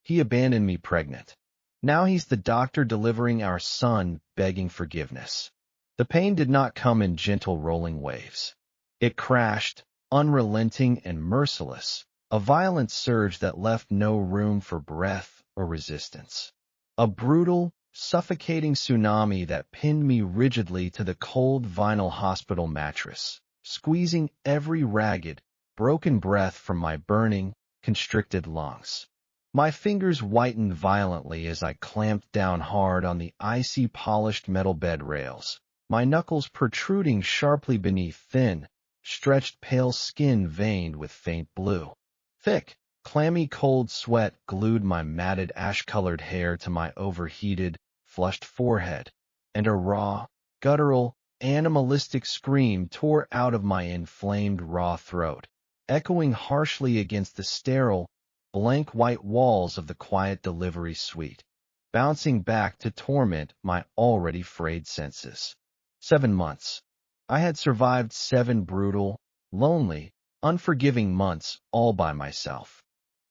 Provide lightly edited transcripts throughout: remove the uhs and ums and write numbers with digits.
He abandoned me pregnant. Now he's the doctor delivering our son, begging forgiveness. The pain did not come in gentle rolling waves. It crashed, unrelenting and merciless, a violent surge that left no room for breath or resistance. A brutal, suffocating tsunami that pinned me rigidly to the cold vinyl hospital mattress, squeezing every ragged, broken breath from my burning, constricted lungs. My fingers whitened violently as I clamped down hard on the icy polished metal bed rails, my knuckles protruding sharply beneath thin, stretched pale skin veined with faint blue. Thick, clammy cold sweat glued my matted ash-colored hair to my overheated, flushed forehead, and a raw, guttural, animalistic scream tore out of my inflamed raw throat, echoing harshly against the sterile, blank white walls of the quiet delivery suite, bouncing back to torment my already frayed senses. 7 months. I had survived 7 brutal, lonely, unforgiving months all by myself.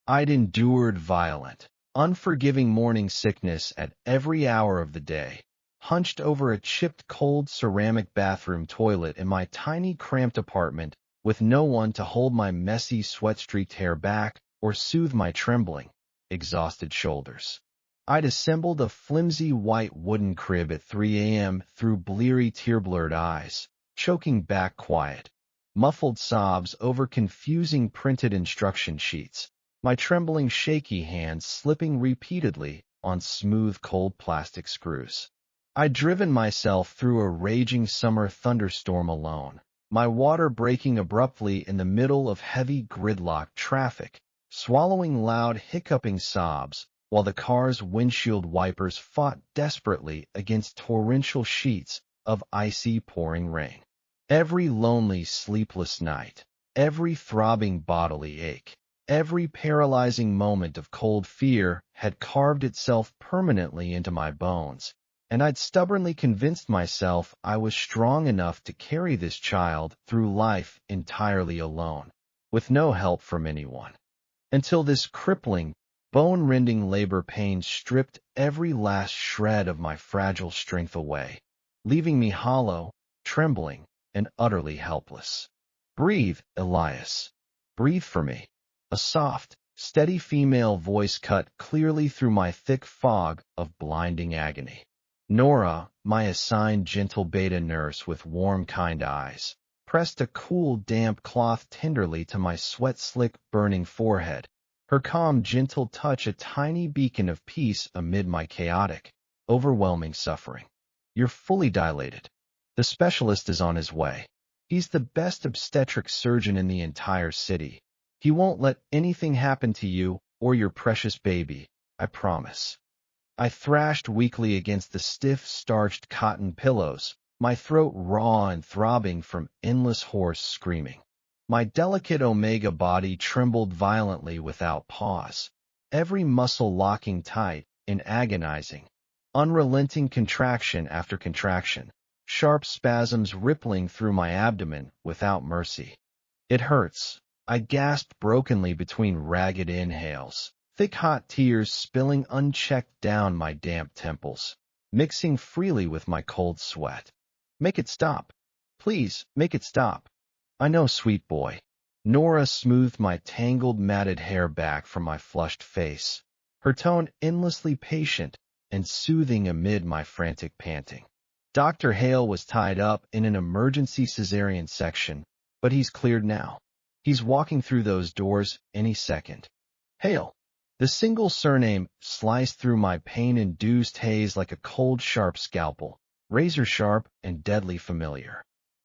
I'd endured violent, unforgiving morning sickness at every hour of the day, hunched over a chipped cold ceramic bathroom toilet in my tiny cramped apartment with no one to hold my messy sweat-streaked hair back or soothe my trembling, exhausted shoulders. I'd assembled a flimsy white wooden crib at 3 a.m. through bleary tear-blurred eyes, choking back quiet, muffled sobs over confusing printed instruction sheets, my trembling shaky hands slipping repeatedly on smooth cold plastic screws. I'd driven myself through a raging summer thunderstorm alone, my water breaking abruptly in the middle of heavy gridlock traffic, swallowing loud hiccuping sobs, while the car's windshield wipers fought desperately against torrential sheets of icy pouring rain. Every lonely, sleepless night, every throbbing bodily ache, every paralyzing moment of cold fear had carved itself permanently into my bones, and I'd stubbornly convinced myself I was strong enough to carry this child through life entirely alone, with no help from anyone. Until this crippling, bone-rending labor pain stripped every last shred of my fragile strength away, leaving me hollow, trembling, and utterly helpless. "Breathe, Elias. Breathe for me." A soft, steady female voice cut clearly through my thick fog of blinding agony. Nora, my assigned gentle beta nurse with warm, kind eyes, pressed a cool, damp cloth tenderly to my sweat-slick, burning forehead, her calm, gentle touch a tiny beacon of peace amid my chaotic, overwhelming suffering. "You're fully dilated. The specialist is on his way. He's the best obstetric surgeon in the entire city. He won't let anything happen to you or your precious baby, I promise." I thrashed weakly against the stiff, starched cotton pillows, my throat raw and throbbing from endless hoarse screaming. My delicate omega body trembled violently without pause, every muscle locking tight in agonizing, unrelenting contraction after contraction, sharp spasms rippling through my abdomen without mercy. "It hurts," I gasped brokenly between ragged inhales, thick hot tears spilling unchecked down my damp temples, mixing freely with my cold sweat. "Make it stop. Please, make it stop." "I know, sweet boy." Nora smoothed my tangled, matted hair back from my flushed face, her tone endlessly patient and soothing amid my frantic panting. "Dr. Hale was tied up in an emergency cesarean section, but he's cleared now. He's walking through those doors any second." "Hale." The single surname sliced through my pain-induced haze like a cold, sharp scalpel, razor-sharp and deadly familiar.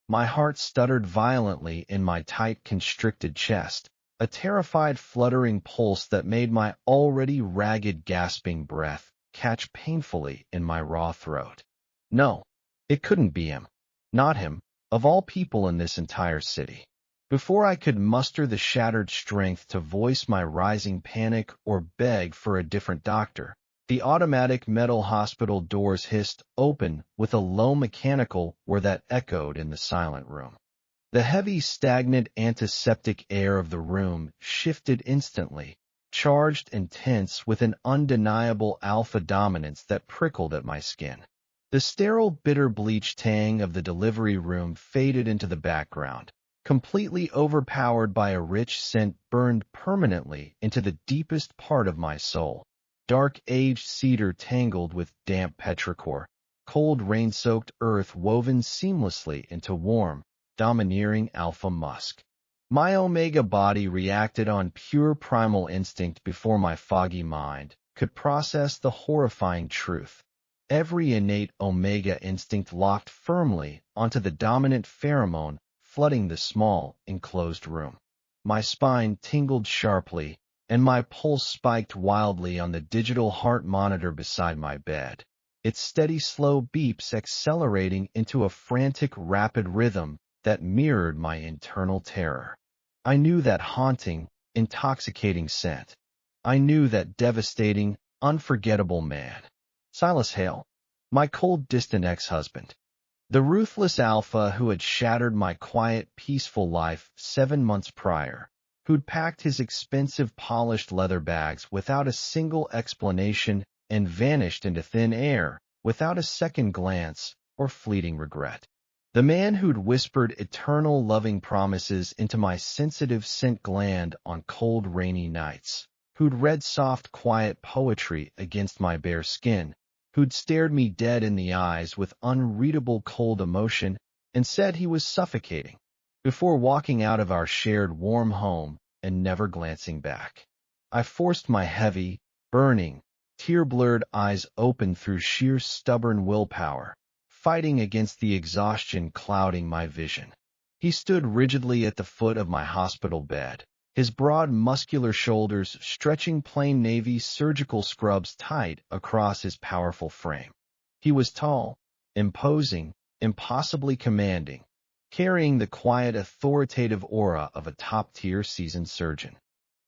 My heart stuttered violently in my tight, constricted chest, a terrified, fluttering pulse that made my already ragged, gasping breath catch painfully in my raw throat. No, it couldn't be him. Not him, of all people in this entire city. Before I could muster the shattered strength to voice my rising panic or beg for a different doctor, the automatic metal hospital doors hissed open with a low mechanical whir that echoed in the silent room. The heavy, stagnant, antiseptic air of the room shifted instantly, charged and tense with an undeniable alpha dominance that prickled at my skin. The sterile, bitter bleach tang of the delivery room faded into the background, completely overpowered by a rich scent burned permanently into the deepest part of my soul. Dark aged cedar tangled with damp petrichor, cold rain-soaked earth woven seamlessly into warm, domineering alpha musk. My omega body reacted on pure primal instinct before my foggy mind could process the horrifying truth. Every innate omega instinct locked firmly onto the dominant pheromone flooding the small, enclosed room. My spine tingled sharply, and my pulse spiked wildly on the digital heart monitor beside my bed, its steady slow beeps accelerating into a frantic rapid rhythm that mirrored my internal terror. I knew that haunting, intoxicating scent. I knew that devastating, unforgettable man. Silas Hale, my cold, distant ex-husband. The ruthless alpha who had shattered my quiet, peaceful life 7 months prior, who'd packed his expensive polished leather bags without a single explanation and vanished into thin air without a second glance or fleeting regret. The man who'd whispered eternal loving promises into my sensitive scent gland on cold, rainy nights, who'd read soft, quiet poetry against my bare skin, who'd stared me dead in the eyes with unreadable cold emotion and said he was suffocating, before walking out of our shared warm home and never glancing back. I forced my heavy, burning, tear-blurred eyes open through sheer stubborn willpower, fighting against the exhaustion clouding my vision. He stood rigidly at the foot of my hospital bed, his broad muscular shoulders stretching plain navy surgical scrubs tight across his powerful frame. He was tall, imposing, impossibly commanding, carrying the quiet, authoritative aura of a top-tier seasoned surgeon.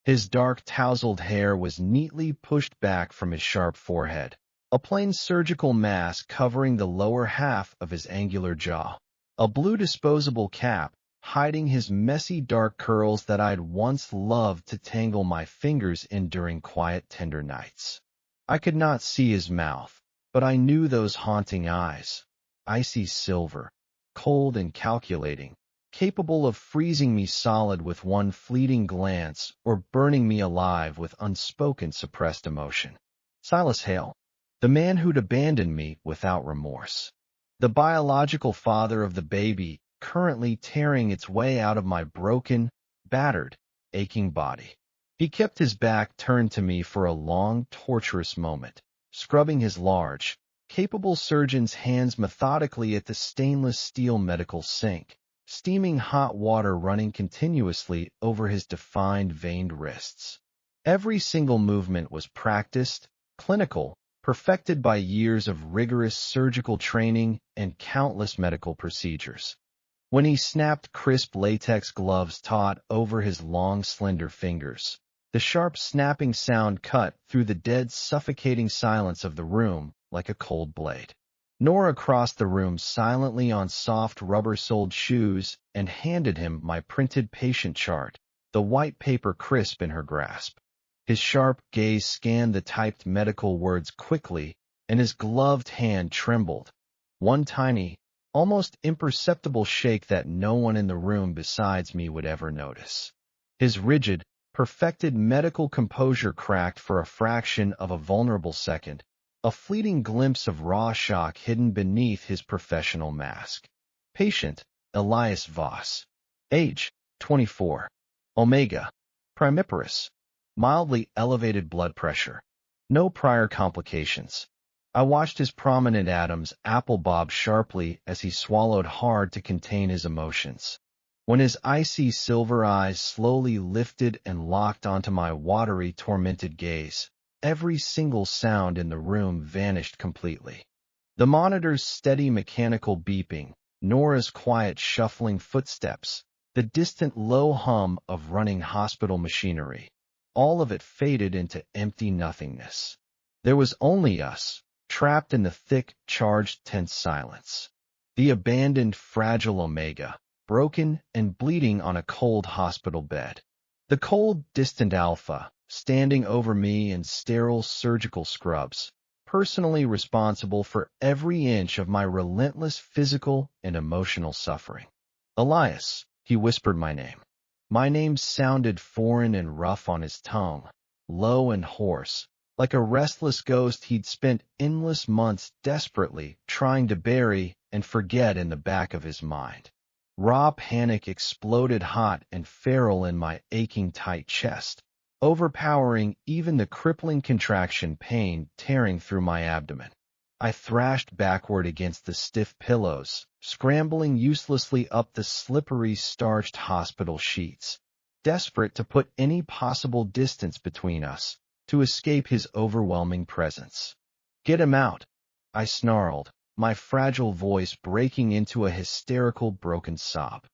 His dark, tousled hair was neatly pushed back from his sharp forehead, a plain surgical mask covering the lower half of his angular jaw, a blue disposable cap hiding his messy dark curls that I'd once loved to tangle my fingers in during quiet, tender nights. I could not see his mouth, but I knew those haunting eyes, icy silver, cold and calculating, capable of freezing me solid with one fleeting glance or burning me alive with unspoken suppressed emotion. Silas Hale, the man who'd abandoned me without remorse. The biological father of the baby currently tearing its way out of my broken, battered, aching body. He kept his back turned to me for a long, torturous moment, scrubbing his large, capable surgeon's hands methodically at the stainless steel medical sink, steaming hot water running continuously over his defined, veined wrists. Every single movement was practiced, clinical, perfected by years of rigorous surgical training and countless medical procedures. When he snapped crisp latex gloves taut over his long, slender fingers, the sharp snapping sound cut through the dead, suffocating silence of the room like a cold blade. Nora crossed the room silently on soft, rubber-soled shoes and handed him my printed patient chart, the white paper crisp in her grasp. His sharp gaze scanned the typed medical words quickly, and his gloved hand trembled. One tiny, almost imperceptible shake that no one in the room besides me would ever notice. His rigid, perfected medical composure cracked for a fraction of a vulnerable second, a fleeting glimpse of raw shock hidden beneath his professional mask. Patient, Elias Voss. Age, 24. Omega, primiparous. Mildly elevated blood pressure. No prior complications. I watched his prominent atoms apple bob sharply as he swallowed hard to contain his emotions. When his icy silver eyes slowly lifted and locked onto my watery, tormented gaze, every single sound in the room vanished completely. The monitor's steady mechanical beeping, Nora's quiet shuffling footsteps, the distant low hum of running hospital machinery, all of it faded into empty nothingness. There was only us, trapped in the thick, charged, tense silence. The abandoned, fragile Omega, broken and bleeding on a cold hospital bed. The cold, distant Alpha, standing over me in sterile surgical scrubs, personally responsible for every inch of my relentless physical and emotional suffering. Elias, he whispered my name. My name sounded foreign and rough on his tongue, low and hoarse, like a restless ghost he'd spent endless months desperately trying to bury and forget in the back of his mind. Raw panic exploded hot and feral in my aching tight chest, overpowering even the crippling contraction pain tearing through my abdomen. I thrashed backward against the stiff pillows, scrambling uselessly up the slippery, starched hospital sheets, desperate to put any possible distance between us, to escape his overwhelming presence. "Get him out," I snarled, my fragile voice breaking into a hysterical broken sob.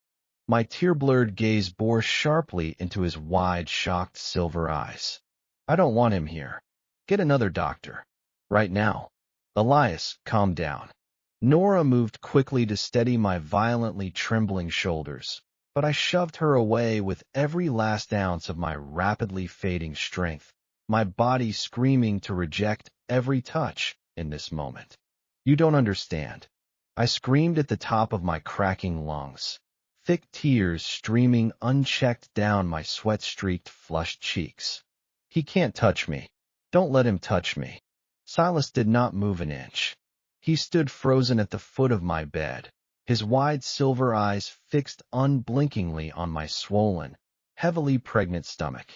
My tear-blurred gaze bore sharply into his wide, shocked silver eyes. "I don't want him here. Get another doctor. Right now." "Elias, calm down." Nora moved quickly to steady my violently trembling shoulders, but I shoved her away with every last ounce of my rapidly fading strength, my body screaming to reject every touch in this moment. "You don't understand," I screamed at the top of my cracking lungs, thick tears streaming unchecked down my sweat-streaked, flushed cheeks. "He can't touch me. Don't let him touch me." Silas did not move an inch. He stood frozen at the foot of my bed, his wide silver eyes fixed unblinkingly on my swollen, heavily pregnant stomach.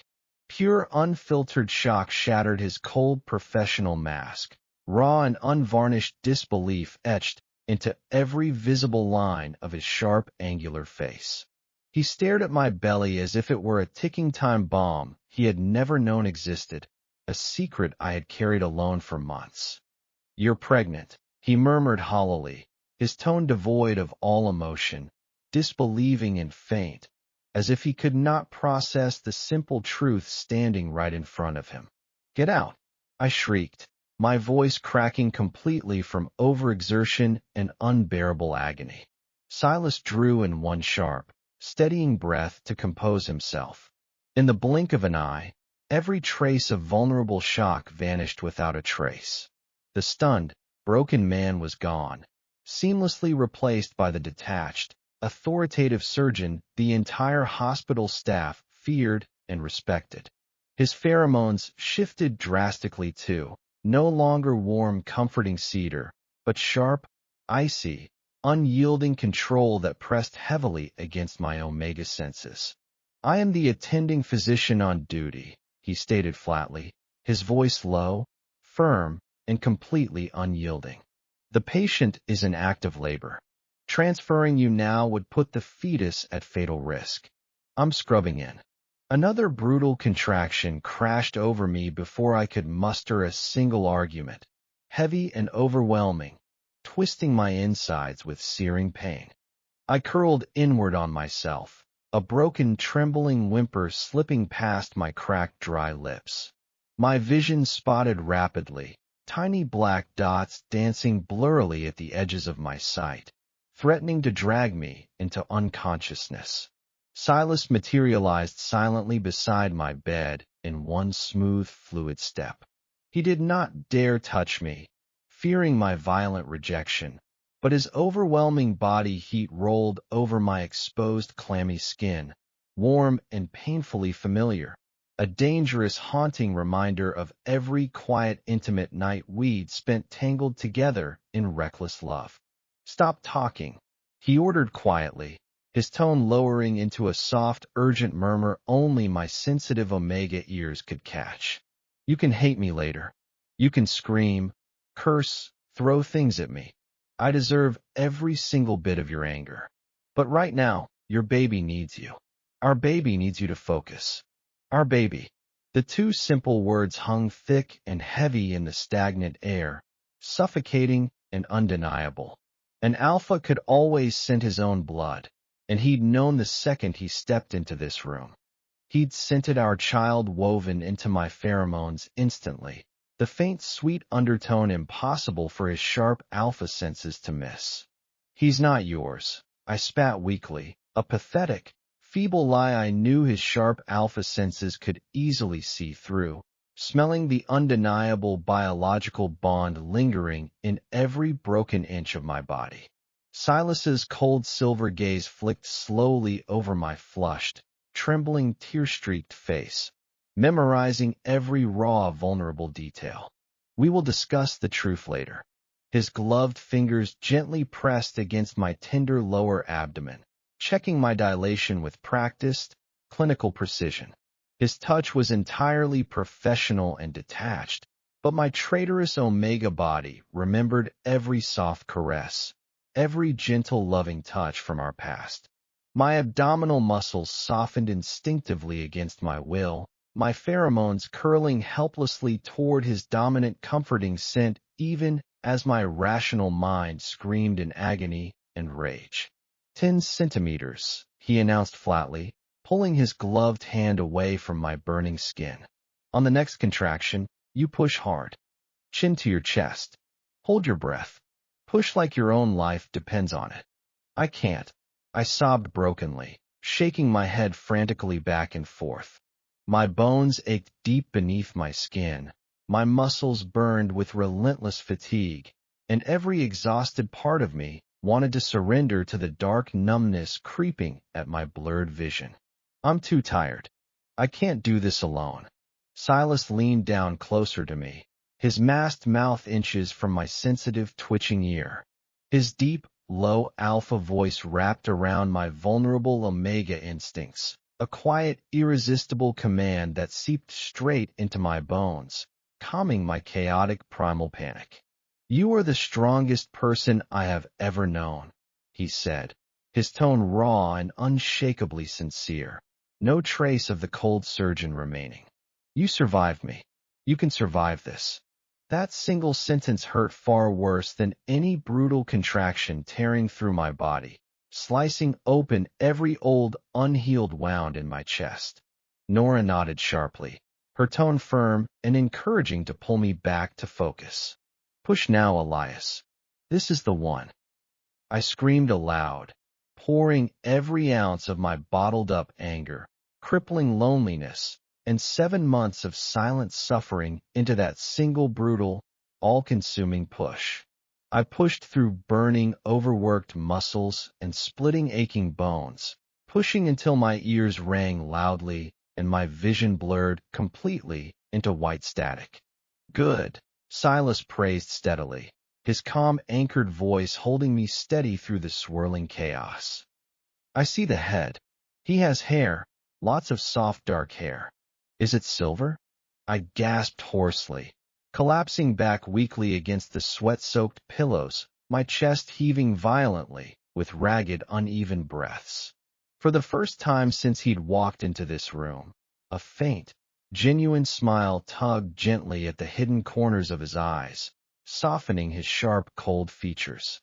Pure unfiltered shock shattered his cold professional mask, raw and unvarnished disbelief etched into every visible line of his sharp, angular face. He stared at my belly as if it were a ticking time bomb he had never known existed, a secret I had carried alone for months. "You're pregnant," he murmured hollowly, his tone devoid of all emotion, disbelieving and faint, as if he could not process the simple truth standing right in front of him. "Get out," I shrieked, my voice cracking completely from overexertion and unbearable agony. Silas drew in one sharp, steadying breath to compose himself. In the blink of an eye, every trace of vulnerable shock vanished without a trace. The stunned, broken man was gone, seamlessly replaced by the detached, authoritative surgeon the entire hospital staff feared and respected. His pheromones shifted drastically too, no longer warm, comforting cedar, but sharp, icy, unyielding control that pressed heavily against my omega senses. "I am the attending physician on duty," he stated flatly, his voice low, firm, and completely unyielding. "The patient is in active labor. Transferring you now would put the fetus at fatal risk. I'm scrubbing in." Another brutal contraction crashed over me before I could muster a single argument, heavy and overwhelming, twisting my insides with searing pain. I curled inward on myself, a broken, trembling whimper slipping past my cracked, dry lips. My vision spotted rapidly, tiny black dots dancing blurrily at the edges of my sight, threatening to drag me into unconsciousness. Silas materialized silently beside my bed in one smooth, fluid step. He did not dare touch me, fearing my violent rejection, but his overwhelming body heat rolled over my exposed, clammy skin, warm and painfully familiar, a dangerous, haunting reminder of every quiet, intimate night we'd spent tangled together in reckless love. "Stop talking," he ordered quietly, his tone lowering into a soft, urgent murmur only my sensitive omega ears could catch. "You can hate me later. You can scream, curse, throw things at me. I deserve every single bit of your anger. But right now, your baby needs you. Our baby needs you to focus. Our baby." The two simple words hung thick and heavy in the stagnant air, suffocating and undeniable. An alpha could always scent his own blood, and he'd known the second he stepped into this room. He'd scented our child woven into my pheromones instantly, the faint, sweet undertone impossible for his sharp alpha senses to miss. "He's not yours," I spat weakly, a pathetic, feeble lie I knew his sharp alpha senses could easily see through, smelling the undeniable biological bond lingering in every broken inch of my body. Silas's cold silver gaze flicked slowly over my flushed, trembling, tear-streaked face, memorizing every raw, vulnerable detail. We will discuss the truth later. His gloved fingers gently pressed against my tender lower abdomen, checking my dilation with practiced, clinical precision. His touch was entirely professional and detached, but my traitorous omega body remembered every soft caress, every gentle, loving touch from our past. My abdominal muscles softened instinctively against my will, my pheromones curling helplessly toward his dominant, comforting scent, even as my rational mind screamed in agony and rage. 10 centimeters, he announced flatly, pulling his gloved hand away from my burning skin. On the next contraction, you push hard. Chin to your chest. Hold your breath. Push like your own life depends on it. I can't. I sobbed brokenly, shaking my head frantically back and forth. My bones ached deep beneath my skin. My muscles burned with relentless fatigue, and every exhausted part of me wanted to surrender to the dark numbness creeping at my blurred vision. I'm too tired. I can't do this alone. Silas leaned down closer to me, his masked mouth inches from my sensitive, twitching ear. His deep, low alpha voice wrapped around my vulnerable omega instincts, a quiet, irresistible command that seeped straight into my bones, calming my chaotic primal panic. You are the strongest person I have ever known, he said, his tone raw and unshakably sincere, no trace of the cold surgeon remaining. You survived me. You can survive this. That single sentence hurt far worse than any brutal contraction tearing through my body, slicing open every old, unhealed wound in my chest. Nora nodded sharply, her tone firm and encouraging to pull me back to focus. Push now, Elias. This is the one. I screamed aloud, pouring every ounce of my bottled-up anger, crippling loneliness, and 7 months of silent suffering into that single brutal, all-consuming push. I pushed through burning, overworked muscles and splitting, aching bones, pushing until my ears rang loudly and my vision blurred completely into white static. Good, Silas praised steadily, his calm, anchored voice holding me steady through the swirling chaos. I see the head. He has hair, lots of soft dark hair. Is it silver? I gasped hoarsely, collapsing back weakly against the sweat-soaked pillows, my chest heaving violently with ragged, uneven breaths. For the first time since he'd walked into this room, a faint, genuine smile tugged gently at the hidden corners of his eyes, softening his sharp, cold features.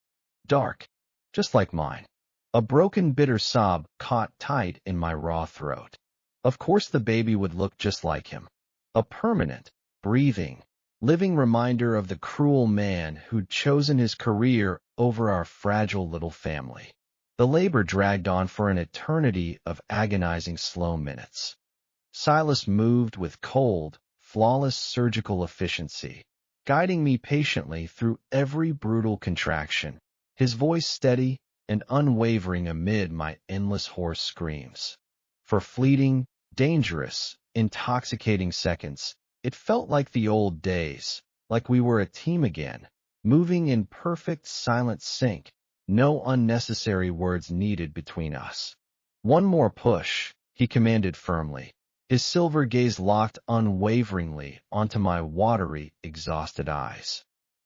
Dark, just like mine. A broken, bitter sob caught tight in my raw throat. Of course the baby would look just like him. A permanent, breathing, living reminder of the cruel man who'd chosen his career over our fragile little family. The labor dragged on for an eternity of agonizing slow minutes. Silas moved with cold, flawless surgical efficiency, guiding me patiently through every brutal contraction, his voice steady and unwavering amid my endless hoarse screams. For fleeting, dangerous, intoxicating seconds, it felt like the old days, like we were a team again, moving in perfect silent sync, no unnecessary words needed between us. One more push, he commanded firmly, his silver gaze locked unwaveringly onto my watery, exhausted eyes.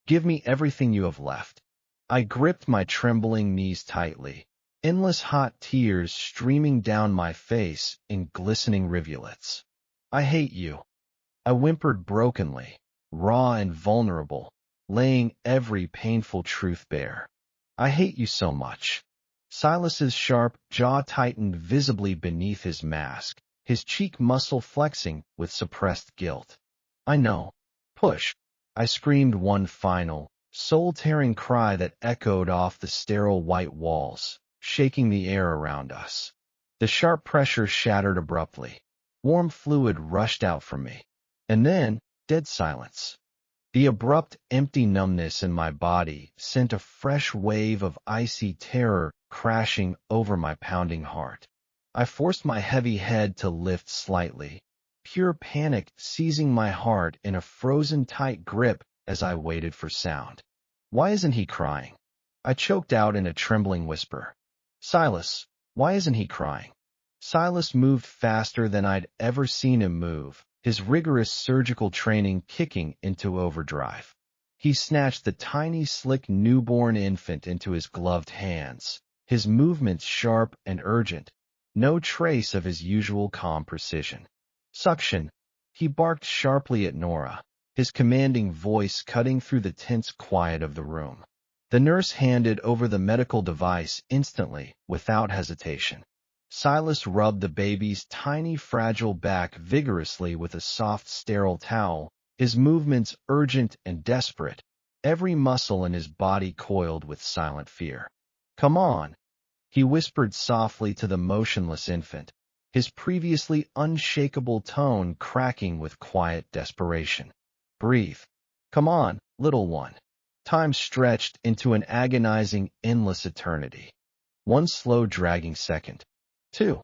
Give me everything you have left. I gripped my trembling knees tightly, endless hot tears streaming down my face in glistening rivulets. I hate you. I whimpered brokenly, raw and vulnerable, laying every painful truth bare. I hate you so much. Silas's sharp jaw tightened visibly beneath his mask, his cheek muscle flexing with suppressed guilt. I know. Push. I screamed one final, soul-tearing cry that echoed off the sterile white walls, shaking the air around us. The sharp pressure shattered abruptly. Warm fluid rushed out from me. And then, dead silence. The abrupt, empty numbness in my body sent a fresh wave of icy terror crashing over my pounding heart. I forced my heavy head to lift slightly, pure panic seizing my heart in a frozen tight grip as I waited for sound. Why isn't he crying? I choked out in a trembling whisper. Silas, why isn't he crying? Silas moved faster than I'd ever seen him move, his rigorous surgical training kicking into overdrive. He snatched the tiny, slick newborn infant into his gloved hands, his movements sharp and urgent, no trace of his usual calm precision. Suction, he barked sharply at Nora, his commanding voice cutting through the tense quiet of the room. The nurse handed over the medical device instantly, without hesitation. Silas rubbed the baby's tiny, fragile back vigorously with a soft, sterile towel, his movements urgent and desperate, every muscle in his body coiled with silent fear. Come on, he whispered softly to the motionless infant, his previously unshakable tone cracking with quiet desperation. Breathe. Come on, little one. Time stretched into an agonizing, endless eternity. 1 slow, dragging second. 2.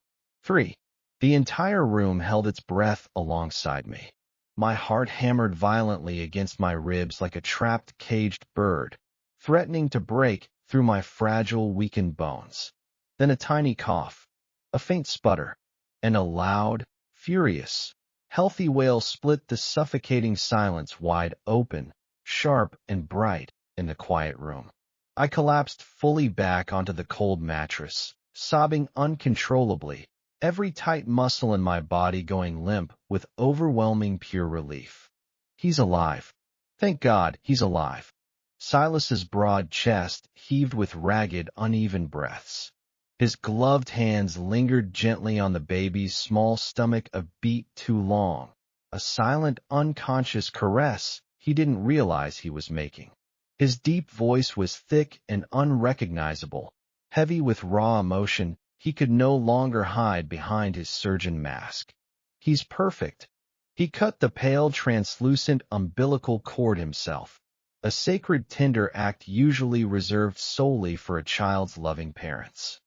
3. The entire room held its breath alongside me. My heart hammered violently against my ribs like a trapped, caged bird, threatening to break through my fragile, weakened bones. Then a tiny cough, a faint sputter, and a loud, furious, healthy wail split the suffocating silence wide open, sharp and bright in the quiet room. I collapsed fully back onto the cold mattress, sobbing uncontrollably, every tight muscle in my body going limp with overwhelming pure relief. He's alive. Thank God, he's alive. Silas's broad chest heaved with ragged, uneven breaths. His gloved hands lingered gently on the baby's small stomach a beat too long, a silent, unconscious caress he didn't realize he was making. His deep voice was thick and unrecognizable, heavy with raw emotion he could no longer hide behind his surgeon mask. He's perfect. He cut the pale, translucent umbilical cord himself, a sacred tender act usually reserved solely for a child's loving parents.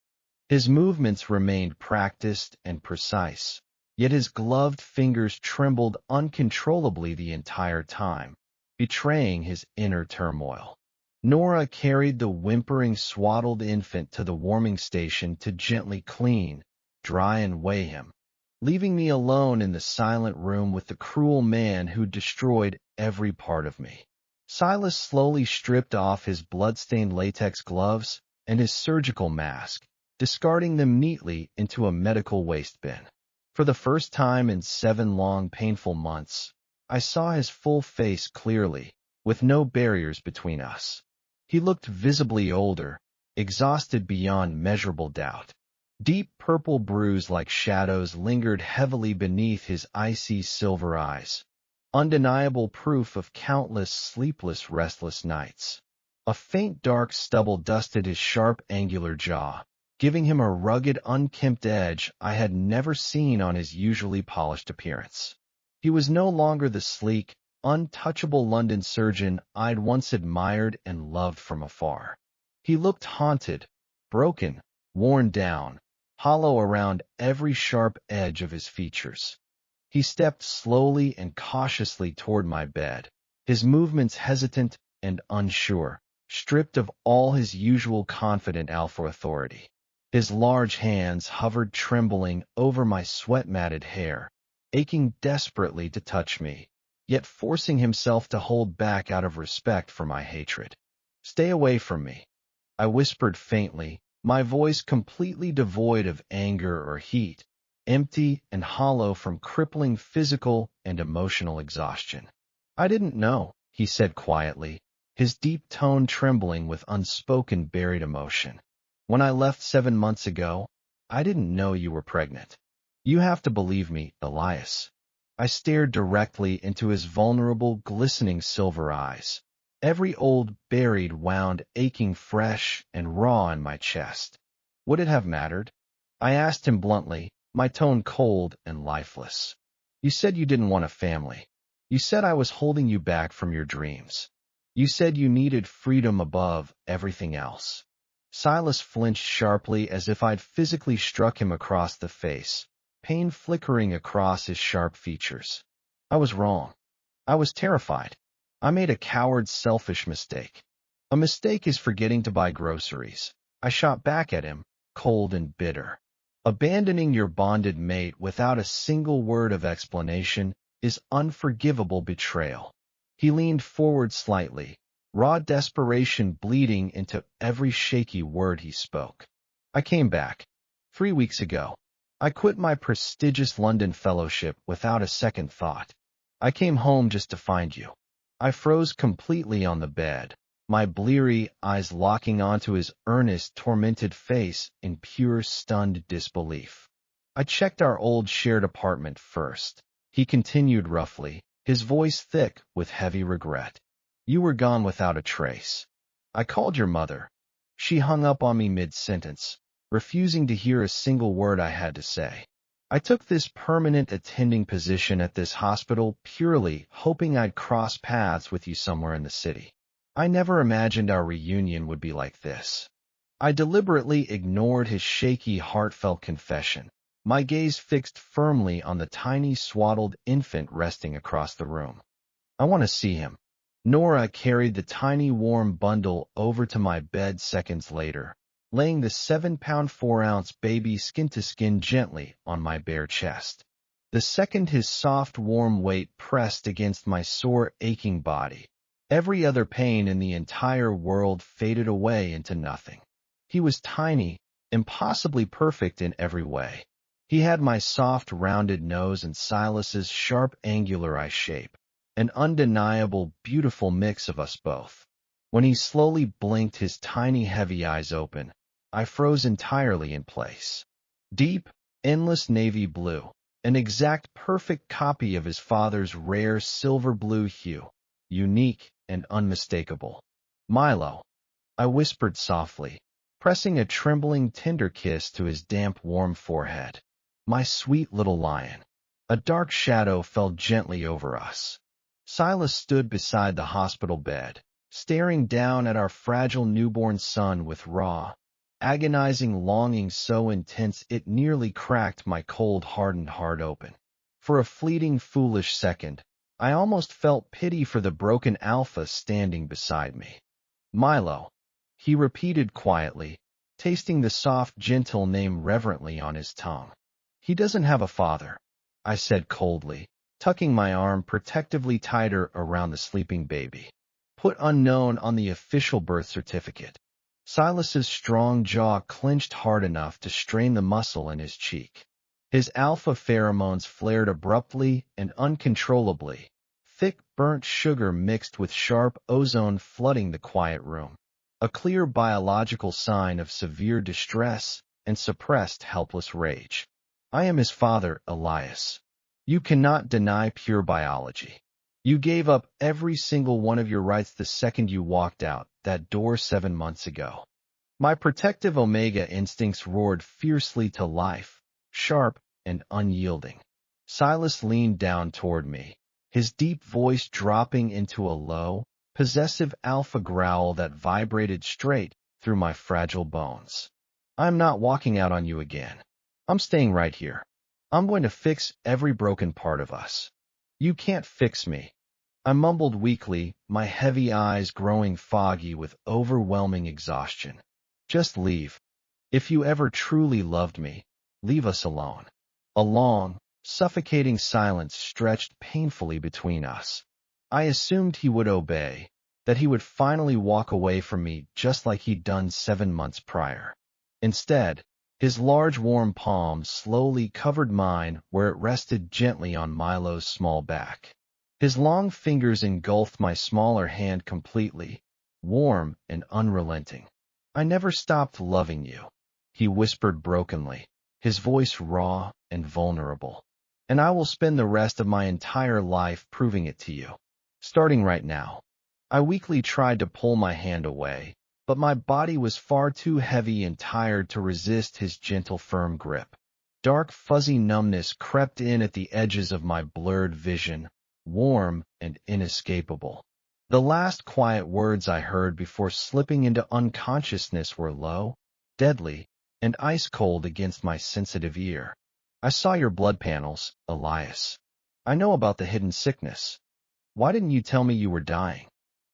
His movements remained practiced and precise, yet his gloved fingers trembled uncontrollably the entire time, betraying his inner turmoil. Nora carried the whimpering, swaddled infant to the warming station to gently clean, dry, and weigh him, leaving me alone in the silent room with the cruel man who destroyed every part of me. Silas slowly stripped off his blood-stained latex gloves and his surgical mask, discarding them neatly into a medical waste bin. For the first time in 7 long, painful months, I saw his full face clearly, with no barriers between us. He looked visibly older, exhausted beyond measurable doubt. Deep purple bruise like shadows lingered heavily beneath his icy silver eyes, undeniable proof of countless sleepless, restless nights. A faint dark stubble dusted his sharp, angular jaw, giving him a rugged, unkempt edge I had never seen on his usually polished appearance. He was no longer the sleek, untouchable London surgeon I'd once admired and loved from afar. He looked haunted, broken, worn down, hollow around every sharp edge of his features. He stepped slowly and cautiously toward my bed, his movements hesitant and unsure, stripped of all his usual confident alpha authority. His large hands hovered trembling over my sweat-matted hair, aching desperately to touch me, yet forcing himself to hold back out of respect for my hatred. Stay away from me, I whispered faintly, my voice completely devoid of anger or heat, empty and hollow from crippling physical and emotional exhaustion. I didn't know, he said quietly, his deep tone trembling with unspoken buried emotion. When I left 7 months ago, I didn't know you were pregnant. You have to believe me, Elias. I stared directly into his vulnerable, glistening silver eyes, every old buried wound aching fresh and raw in my chest. Would it have mattered? I asked him bluntly, my tone cold and lifeless. You said you didn't want a family. You said I was holding you back from your dreams. You said you needed freedom above everything else. Silas flinched sharply as if I'd physically struck him across the face, pain flickering across his sharp features. I was wrong. I was terrified. I made a coward's selfish mistake. A mistake is forgetting to buy groceries. I shot back at him, cold and bitter. Abandoning your bonded mate without a single word of explanation is unforgivable betrayal. He leaned forward slightly, raw desperation bleeding into every shaky word he spoke. I came back. 3 weeks ago. I quit my prestigious London fellowship without a second thought. I came home just to find you. I froze completely on the bed, my bleary eyes locking onto his earnest, tormented face in pure, stunned disbelief. I checked our old shared apartment first. He continued roughly, his voice thick with heavy regret. You were gone without a trace. I called your mother. She hung up on me mid-sentence, refusing to hear a single word I had to say. I took this permanent attending position at this hospital purely hoping I'd cross paths with you somewhere in the city. I never imagined our reunion would be like this. I deliberately ignored his shaky, heartfelt confession, my gaze fixed firmly on the tiny, swaddled infant resting across the room. I want to see him. Nora carried the tiny, warm bundle over to my bed seconds later, laying the 7-pound 4-ounce baby skin-to-skin gently on my bare chest. The second his soft, warm weight pressed against my sore, aching body, every other pain in the entire world faded away into nothing. He was tiny, impossibly perfect in every way. He had my soft, rounded nose and Silas's sharp, angular eye shape, an undeniable, beautiful mix of us both. When he slowly blinked his tiny, heavy eyes open, I froze entirely in place. Deep, endless navy blue, an exact perfect copy of his father's rare silver blue hue, unique and unmistakable. Milo, I whispered softly, pressing a trembling, tender kiss to his damp, warm forehead. My sweet little lion. A dark shadow fell gently over us. Silas stood beside the hospital bed, staring down at our fragile newborn son with raw, agonizing longing so intense it nearly cracked my cold, hardened heart open. For a fleeting, foolish second, I almost felt pity for the broken alpha standing beside me. Milo, he repeated quietly, tasting the soft, gentle name reverently on his tongue. He doesn't have a father, I said coldly, tucking my arm protectively tighter around the sleeping baby. Put unknown on the official birth certificate. Silas's strong jaw clenched hard enough to strain the muscle in his cheek. His alpha pheromones flared abruptly and uncontrollably, thick burnt sugar mixed with sharp ozone flooding the quiet room, a clear biological sign of severe distress and suppressed helpless rage. I am his father, Elias. You cannot deny pure biology. You gave up every single one of your rights the second you walked out that door 7 months ago. My protective omega instincts roared fiercely to life, sharp and unyielding. Silas leaned down toward me, his deep voice dropping into a low, possessive alpha growl that vibrated straight through my fragile bones. I'm not walking out on you again. I'm staying right here. I'm going to fix every broken part of us. You can't fix me. I mumbled weakly, my heavy eyes growing foggy with overwhelming exhaustion. Just leave. If you ever truly loved me, leave us alone. A long, suffocating silence stretched painfully between us. I assumed he would obey, that he would finally walk away from me just like he'd done 7 months prior. Instead, his large warm palm slowly covered mine where it rested gently on Milo's small back. His long fingers engulfed my smaller hand completely, warm and unrelenting. I never stopped loving you, he whispered brokenly, his voice raw and vulnerable. And I will spend the rest of my entire life proving it to you. Starting right now. I weakly tried to pull my hand away, but my body was far too heavy and tired to resist his gentle, firm grip. Dark, fuzzy numbness crept in at the edges of my blurred vision, warm and inescapable. The last quiet words I heard before slipping into unconsciousness were low, deadly, and ice-cold against my sensitive ear. I saw your blood panels, Elias. I know about the hidden sickness. Why didn't you tell me you were dying?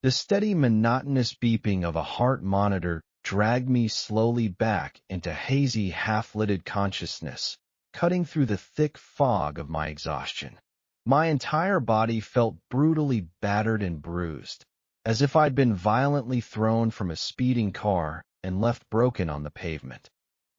The steady, monotonous beeping of a heart monitor dragged me slowly back into hazy, half-lidded consciousness, cutting through the thick fog of my exhaustion. My entire body felt brutally battered and bruised, as if I'd been violently thrown from a speeding car and left broken on the pavement.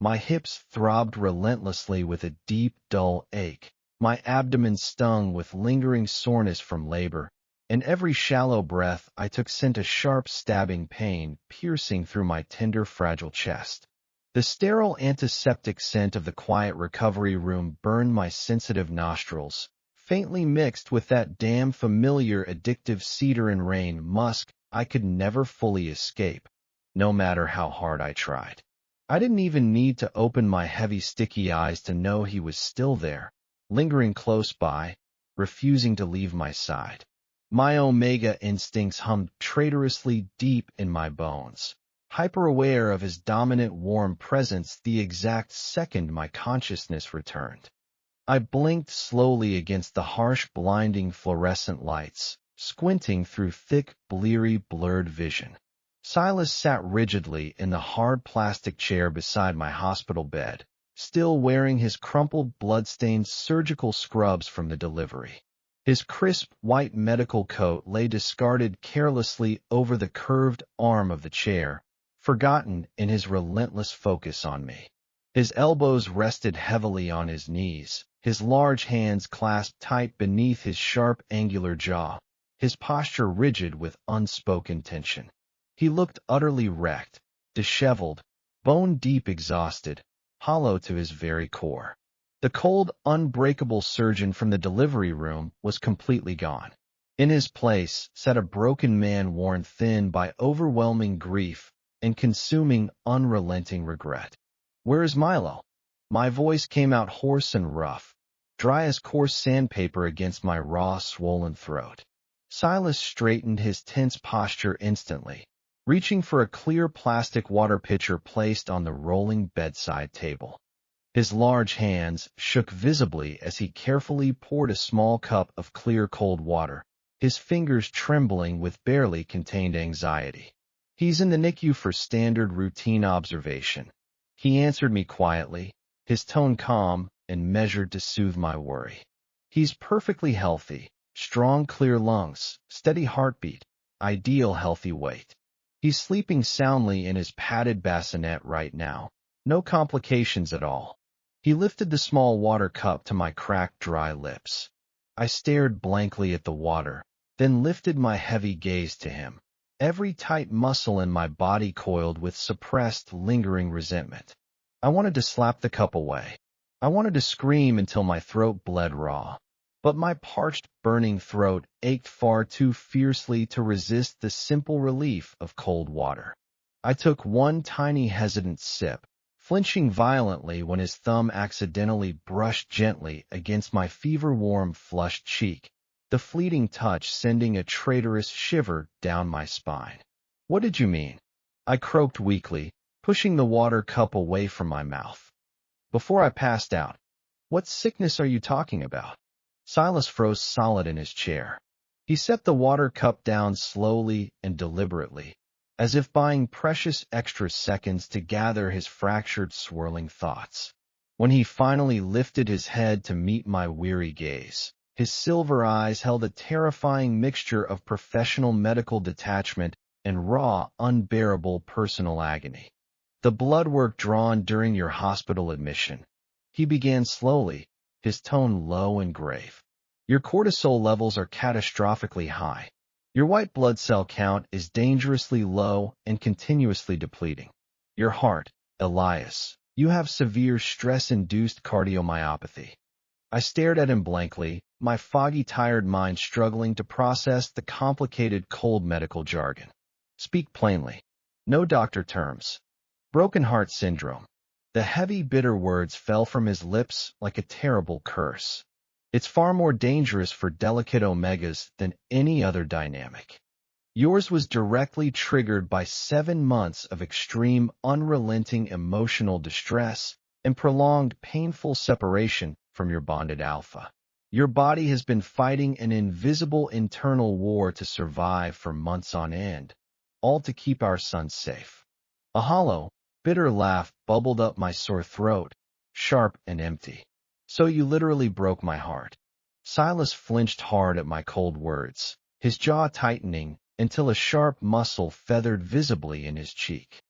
My hips throbbed relentlessly with a deep, dull ache. My abdomen stung with lingering soreness from labor, and every shallow breath I took sent a sharp, stabbing pain piercing through my tender, fragile chest. The sterile antiseptic scent of the quiet recovery room burned my sensitive nostrils, faintly mixed with that damn familiar addictive cedar and rain musk I could never fully escape, no matter how hard I tried. I didn't even need to open my heavy, sticky eyes to know he was still there, lingering close by, refusing to leave my side. My omega instincts hummed traitorously deep in my bones, hyper-aware of his dominant warm presence the exact second my consciousness returned. I blinked slowly against the harsh, blinding fluorescent lights, squinting through thick, bleary, blurred vision. Silas sat rigidly in the hard plastic chair beside my hospital bed, still wearing his crumpled, blood-stained surgical scrubs from the delivery. His crisp, white medical coat lay discarded carelessly over the curved arm of the chair, forgotten in his relentless focus on me. His elbows rested heavily on his knees, his large hands clasped tight beneath his sharp, angular jaw, his posture rigid with unspoken tension. He looked utterly wrecked, disheveled, bone-deep exhausted, hollow to his very core. The cold, unbreakable surgeon from the delivery room was completely gone. In his place sat a broken man worn thin by overwhelming grief and consuming, unrelenting regret. "Where is Milo?" My voice came out hoarse and rough, dry as coarse sandpaper against my raw, swollen throat. Silas straightened his tense posture instantly, reaching for a clear plastic water pitcher placed on the rolling bedside table. His large hands shook visibly as he carefully poured a small cup of clear cold water, his fingers trembling with barely contained anxiety. "He's in the NICU for standard routine observation," he answered me quietly, his tone calm and measured to soothe my worry. "He's perfectly healthy, strong, clear lungs, steady heartbeat, ideal healthy weight. He's sleeping soundly in his padded bassinet right now. No complications at all." He lifted the small water cup to my cracked, dry lips. I stared blankly at the water, then lifted my heavy gaze to him, every tight muscle in my body coiled with suppressed, lingering resentment. I wanted to slap the cup away. I wanted to scream until my throat bled raw. But my parched, burning throat ached far too fiercely to resist the simple relief of cold water. I took one tiny hesitant sip, flinching violently when his thumb accidentally brushed gently against my fever-warm, flushed cheek, the fleeting touch sending a traitorous shiver down my spine. "What did you mean?" I croaked weakly, pushing the water cup away from my mouth. Before I passed out, "What sickness are you talking about?" Silas froze solid in his chair. He set the water cup down slowly and deliberately, as if buying precious extra seconds to gather his fractured, swirling thoughts. When he finally lifted his head to meet my weary gaze, his silver eyes held a terrifying mixture of professional medical detachment and raw, unbearable personal agony. "The blood work drawn during your hospital admission," he began slowly, his tone low and grave. "Your cortisol levels are catastrophically high. Your white blood cell count is dangerously low and continuously depleting. Your heart, Elias, you have severe stress-induced cardiomyopathy." I stared at him blankly, my foggy, tired mind struggling to process the complicated, cold medical jargon. "Speak plainly. No doctor terms. Broken heart syndrome. The heavy, bitter words fell from his lips like a terrible curse. It's far more dangerous for delicate omegas than any other dynamic. Yours was directly triggered by 7 months of extreme, unrelenting emotional distress and prolonged, painful separation from your bonded alpha. Your body has been fighting an invisible internal war to survive for months on end, all to keep our son safe. A hollow, bitter laugh bubbled up my sore throat, sharp and empty. So you literally broke my heart. Silas flinched hard at my cold words, his jaw tightening until a sharp muscle feathered visibly in his cheek.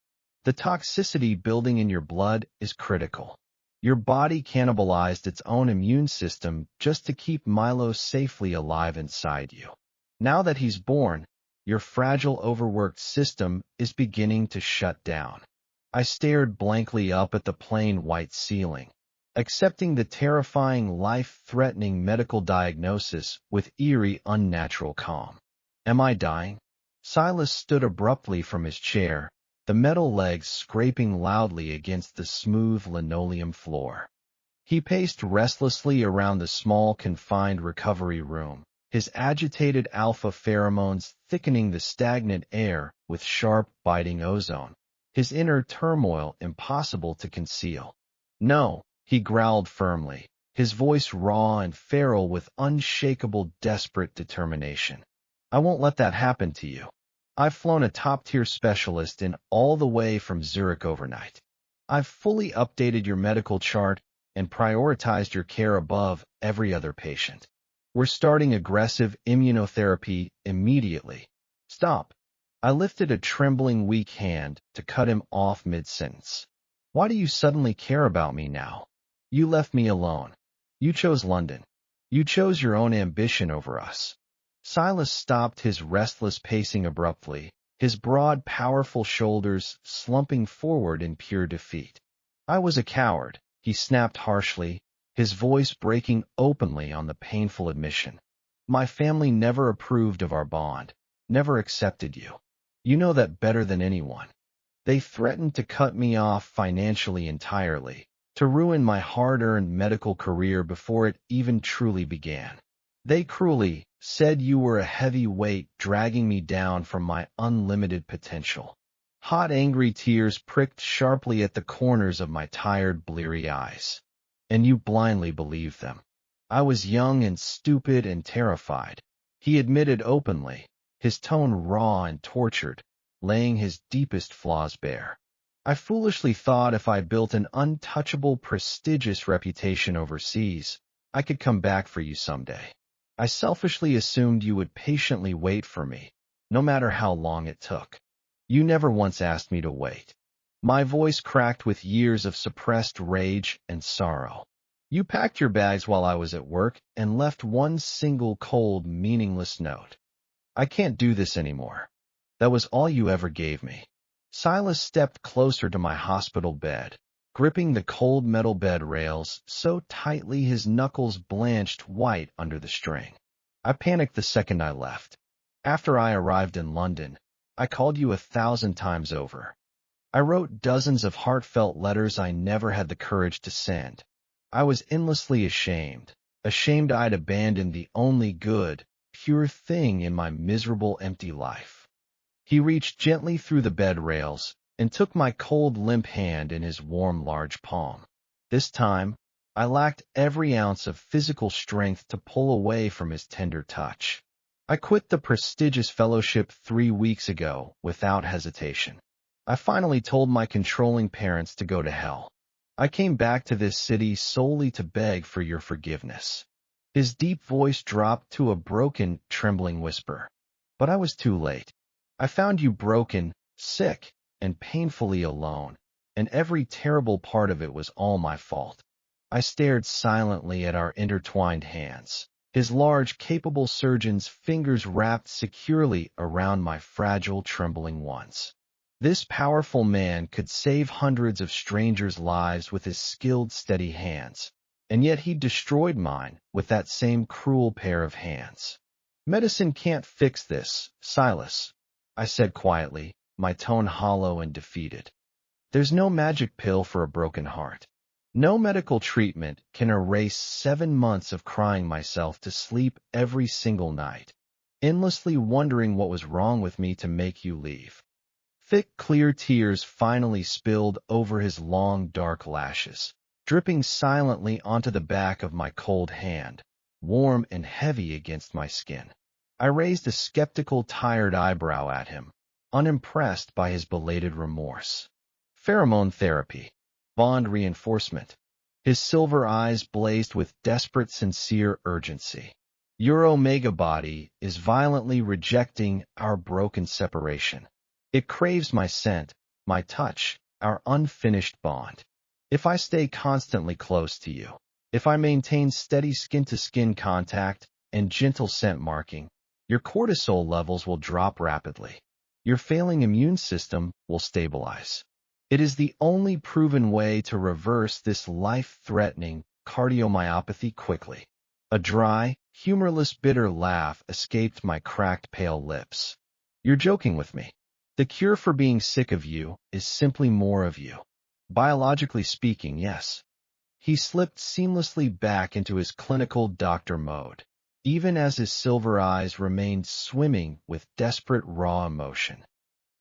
The toxicity building in your blood is critical. Your body cannibalized its own immune system just to keep Milo safely alive inside you. Now that he's born, your fragile, overworked system is beginning to shut down. I stared blankly up at the plain white ceiling, accepting the terrifying, life-threatening medical diagnosis with eerie, unnatural calm. Am I dying? Silas stood abruptly from his chair, the metal legs scraping loudly against the smooth linoleum floor. He paced restlessly around the small, confined recovery room, his agitated alpha pheromones thickening the stagnant air with sharp, biting ozone, his inner turmoil impossible to conceal. No, he growled firmly, his voice raw and feral with unshakable, desperate determination. I won't let that happen to you. I've flown a top-tier specialist in all the way from Zurich overnight. I've fully updated your medical chart and prioritized your care above every other patient. We're starting aggressive immunotherapy immediately. Stop. I lifted a trembling, weak hand to cut him off mid-sentence. Why do you suddenly care about me now? You left me alone. You chose London. You chose your own ambition over us. Silas stopped his restless pacing abruptly, his broad, powerful shoulders slumping forward in pure defeat. I was a coward, he snapped harshly, his voice breaking openly on the painful admission. My family never approved of our bond, never accepted you. You know that better than anyone. They threatened to cut me off financially entirely, to ruin my hard-earned medical career before it even truly began. They cruelly said you were a heavy weight dragging me down from my unlimited potential. Hot, angry tears pricked sharply at the corners of my tired, bleary eyes. And you blindly believed them. I was young and stupid and terrified. He admitted openly, his tone raw and tortured, laying his deepest flaws bare. I foolishly thought if I built an untouchable, prestigious reputation overseas, I could come back for you someday. I selfishly assumed you would patiently wait for me, no matter how long it took. You never once asked me to wait. My voice cracked with years of suppressed rage and sorrow. You packed your bags while I was at work and left one single cold, meaningless note. I can't do this anymore. That was all you ever gave me. Silas stepped closer to my hospital bed, gripping the cold metal bed rails so tightly his knuckles blanched white under the strain. I panicked the second I left. After I arrived in London, I called you 1,000 times over. I wrote dozens of heartfelt letters I never had the courage to send. I was endlessly ashamed I'd abandoned the only good, pure thing in my miserable, empty life. He reached gently through the bed rails and took my cold, limp hand in his warm, large palm. This time, I lacked every ounce of physical strength to pull away from his tender touch. I quit the prestigious fellowship 3 weeks ago without hesitation. I finally told my controlling parents to go to hell. I came back to this city solely to beg for your forgiveness. His deep voice dropped to a broken, trembling whisper. But I was too late. I found you broken, sick, and painfully alone, and every terrible part of it was all my fault. I stared silently at our intertwined hands, his large, capable surgeon's fingers wrapped securely around my fragile, trembling ones. This powerful man could save hundreds of strangers' lives with his skilled, steady hands, and yet he destroyed mine with that same cruel pair of hands. Medicine can't fix this, Silas, I said quietly, my tone hollow and defeated. There's no magic pill for a broken heart. No medical treatment can erase 7 months of crying myself to sleep every single night, endlessly wondering what was wrong with me to make you leave. Thick, clear tears finally spilled over his long, dark lashes, dripping silently onto the back of my cold hand, warm and heavy against my skin. I raised a skeptical, tired eyebrow at him, unimpressed by his belated remorse. Pheromone therapy. Bond reinforcement. His silver eyes blazed with desperate, sincere urgency. Your Omega body is violently rejecting our broken separation. It craves my scent, my touch, our unfinished bond. If I stay constantly close to you, if I maintain steady skin-to-skin contact and gentle scent marking, your cortisol levels will drop rapidly. Your failing immune system will stabilize. It is the only proven way to reverse this life-threatening cardiomyopathy quickly. A dry, humorless, bitter laugh escaped my cracked, pale lips. You're joking with me. The cure for being sick of you is simply more of you. Biologically speaking, yes. He slipped seamlessly back into his clinical doctor mode, even as his silver eyes remained swimming with desperate, raw emotion.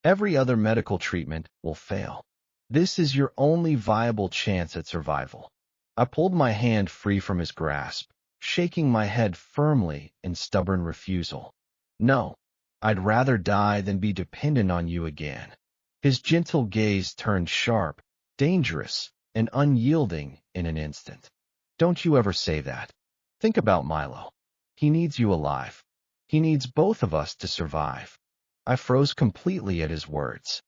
Every other medical treatment will fail. This is your only viable chance at survival. I pulled my hand free from his grasp, shaking my head firmly in stubborn refusal. No, I'd rather die than be dependent on you again. His gentle gaze turned sharp, dangerous, and unyielding in an instant. Don't you ever say that. Think about Milo. He needs you alive. He needs both of us to survive. I froze completely at his words.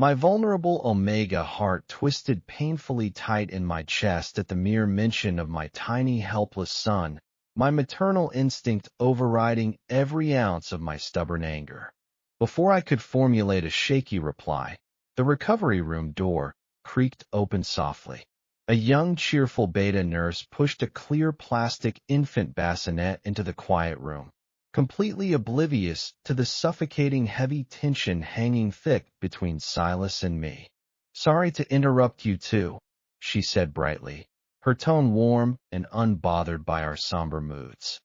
My vulnerable Omega heart twisted painfully tight in my chest at the mere mention of my tiny, helpless son, my maternal instinct overriding every ounce of my stubborn anger. Before I could formulate a shaky reply, the recovery room door creaked open softly. A young, cheerful beta nurse pushed a clear plastic infant bassinet into the quiet room, completely oblivious to the suffocating heavy tension hanging thick between Silas and me. Sorry to interrupt you too, she said brightly, her tone warm and unbothered by our somber moods.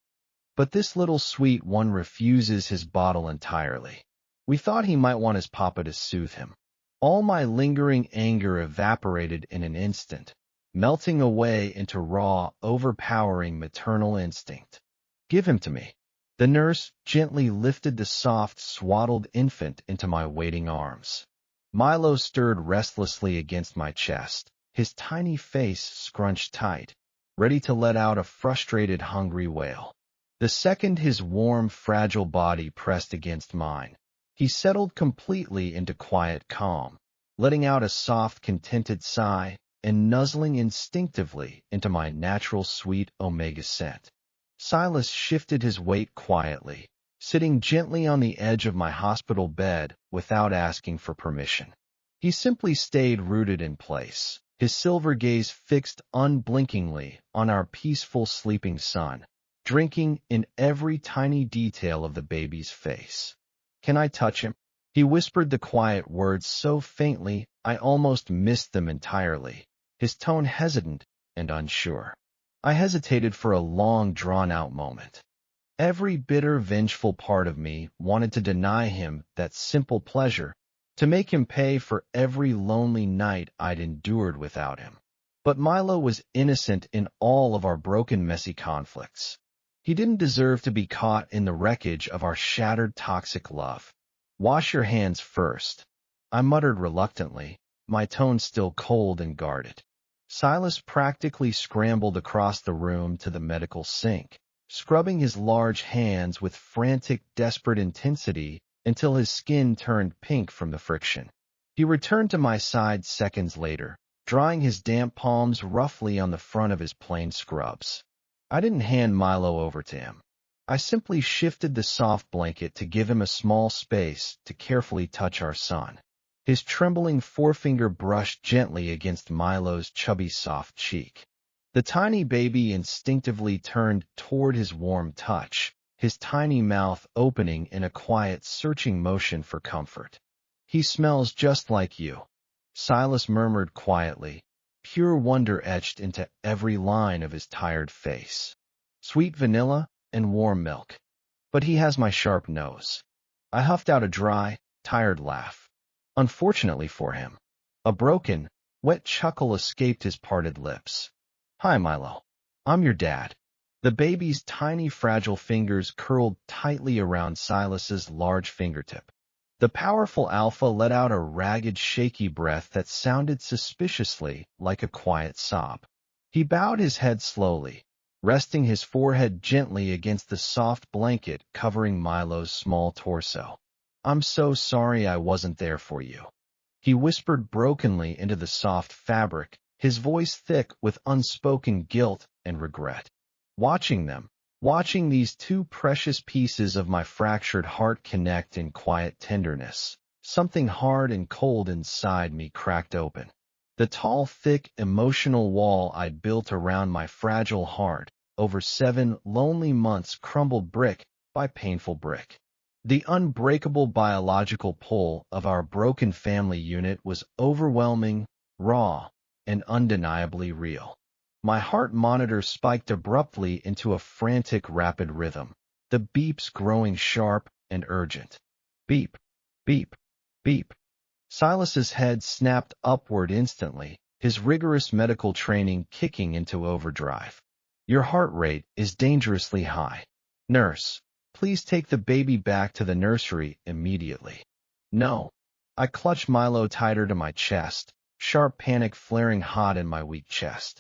But this little sweet one refuses his bottle entirely. We thought he might want his papa to soothe him. All my lingering anger evaporated in an instant, melting away into raw, overpowering maternal instinct. Give him to me. The nurse gently lifted the soft, swaddled infant into my waiting arms. Milo stirred restlessly against my chest, his tiny face scrunched tight, ready to let out a frustrated, hungry wail. The second his warm, fragile body pressed against mine, he settled completely into quiet calm, letting out a soft, contented sigh and nuzzling instinctively into my natural sweet Omega scent. Silas shifted his weight quietly, sitting gently on the edge of my hospital bed without asking for permission. He simply stayed rooted in place, his silver gaze fixed unblinkingly on our peaceful sleeping son, drinking in every tiny detail of the baby's face. Can I touch him? He whispered the quiet words so faintly I almost missed them entirely, his tone hesitant and unsure. I hesitated for a long, drawn-out moment. Every bitter, vengeful part of me wanted to deny him that simple pleasure, to make him pay for every lonely night I'd endured without him. But Milo was innocent in all of our broken, messy conflicts. He didn't deserve to be caught in the wreckage of our shattered, toxic love. Wash your hands first, I muttered reluctantly, my tone still cold and guarded. Silas practically scrambled across the room to the medical sink, scrubbing his large hands with frantic, desperate intensity until his skin turned pink from the friction. He returned to my side seconds later, drying his damp palms roughly on the front of his plain scrubs. I didn't hand Milo over to him. I simply shifted the soft blanket to give him a small space to carefully touch our son. His trembling forefinger brushed gently against Milo's chubby, soft cheek. The tiny baby instinctively turned toward his warm touch, his tiny mouth opening in a quiet, searching motion for comfort. He smells just like you, Silas murmured quietly, pure wonder etched into every line of his tired face. Sweet vanilla and warm milk. But he has my sharp nose. I huffed out a dry, tired laugh. Unfortunately for him, a broken, wet chuckle escaped his parted lips. Hi, Milo. I'm your dad. The baby's tiny, fragile fingers curled tightly around Silas's large fingertip. The powerful alpha let out a ragged, shaky breath that sounded suspiciously like a quiet sob. He bowed his head slowly, resting his forehead gently against the soft blanket covering Milo's small torso. I'm so sorry I wasn't there for you, he whispered brokenly into the soft fabric, his voice thick with unspoken guilt and regret. Watching these two precious pieces of my fractured heart connect in quiet tenderness, something hard and cold inside me cracked open. The tall, thick, emotional wall I'd built around my fragile heart over 7 lonely months crumbled brick by painful brick. The unbreakable biological pull of our broken family unit was overwhelming, raw, and undeniably real. My heart monitor spiked abruptly into a frantic, rapid rhythm, the beeps growing sharp and urgent. Beep, beep, beep. Silas's head snapped upward instantly, his rigorous medical training kicking into overdrive. Your heart rate is dangerously high. Nurse, please take the baby back to the nursery immediately. No. I clutched Milo tighter to my chest, sharp panic flaring hot in my weak chest.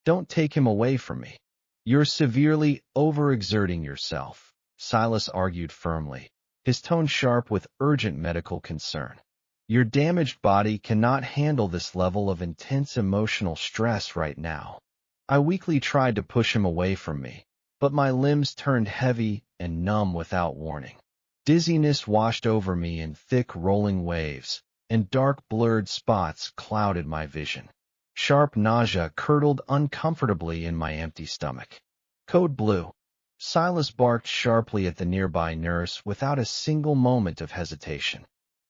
Don't take him away from me. You're severely overexerting yourself, Silas argued firmly, his tone sharp with urgent medical concern. Your damaged body cannot handle this level of intense emotional stress right now. I weakly tried to push him away from me, but my limbs turned heavy and numb without warning. Dizziness washed over me in thick rolling waves, and dark blurred spots clouded my vision. Sharp nausea curdled uncomfortably in my empty stomach. Code Blue. Silas barked sharply at the nearby nurse without a single moment of hesitation.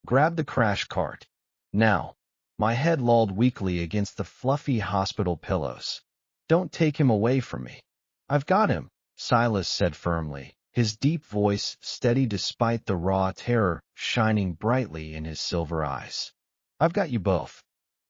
Grab the crash cart. Now. My head lolled weakly against the fluffy hospital pillows. Don't take him away from me. I've got him, Silas said firmly, his deep voice steady despite the raw terror shining brightly in his silver eyes. I've got you both.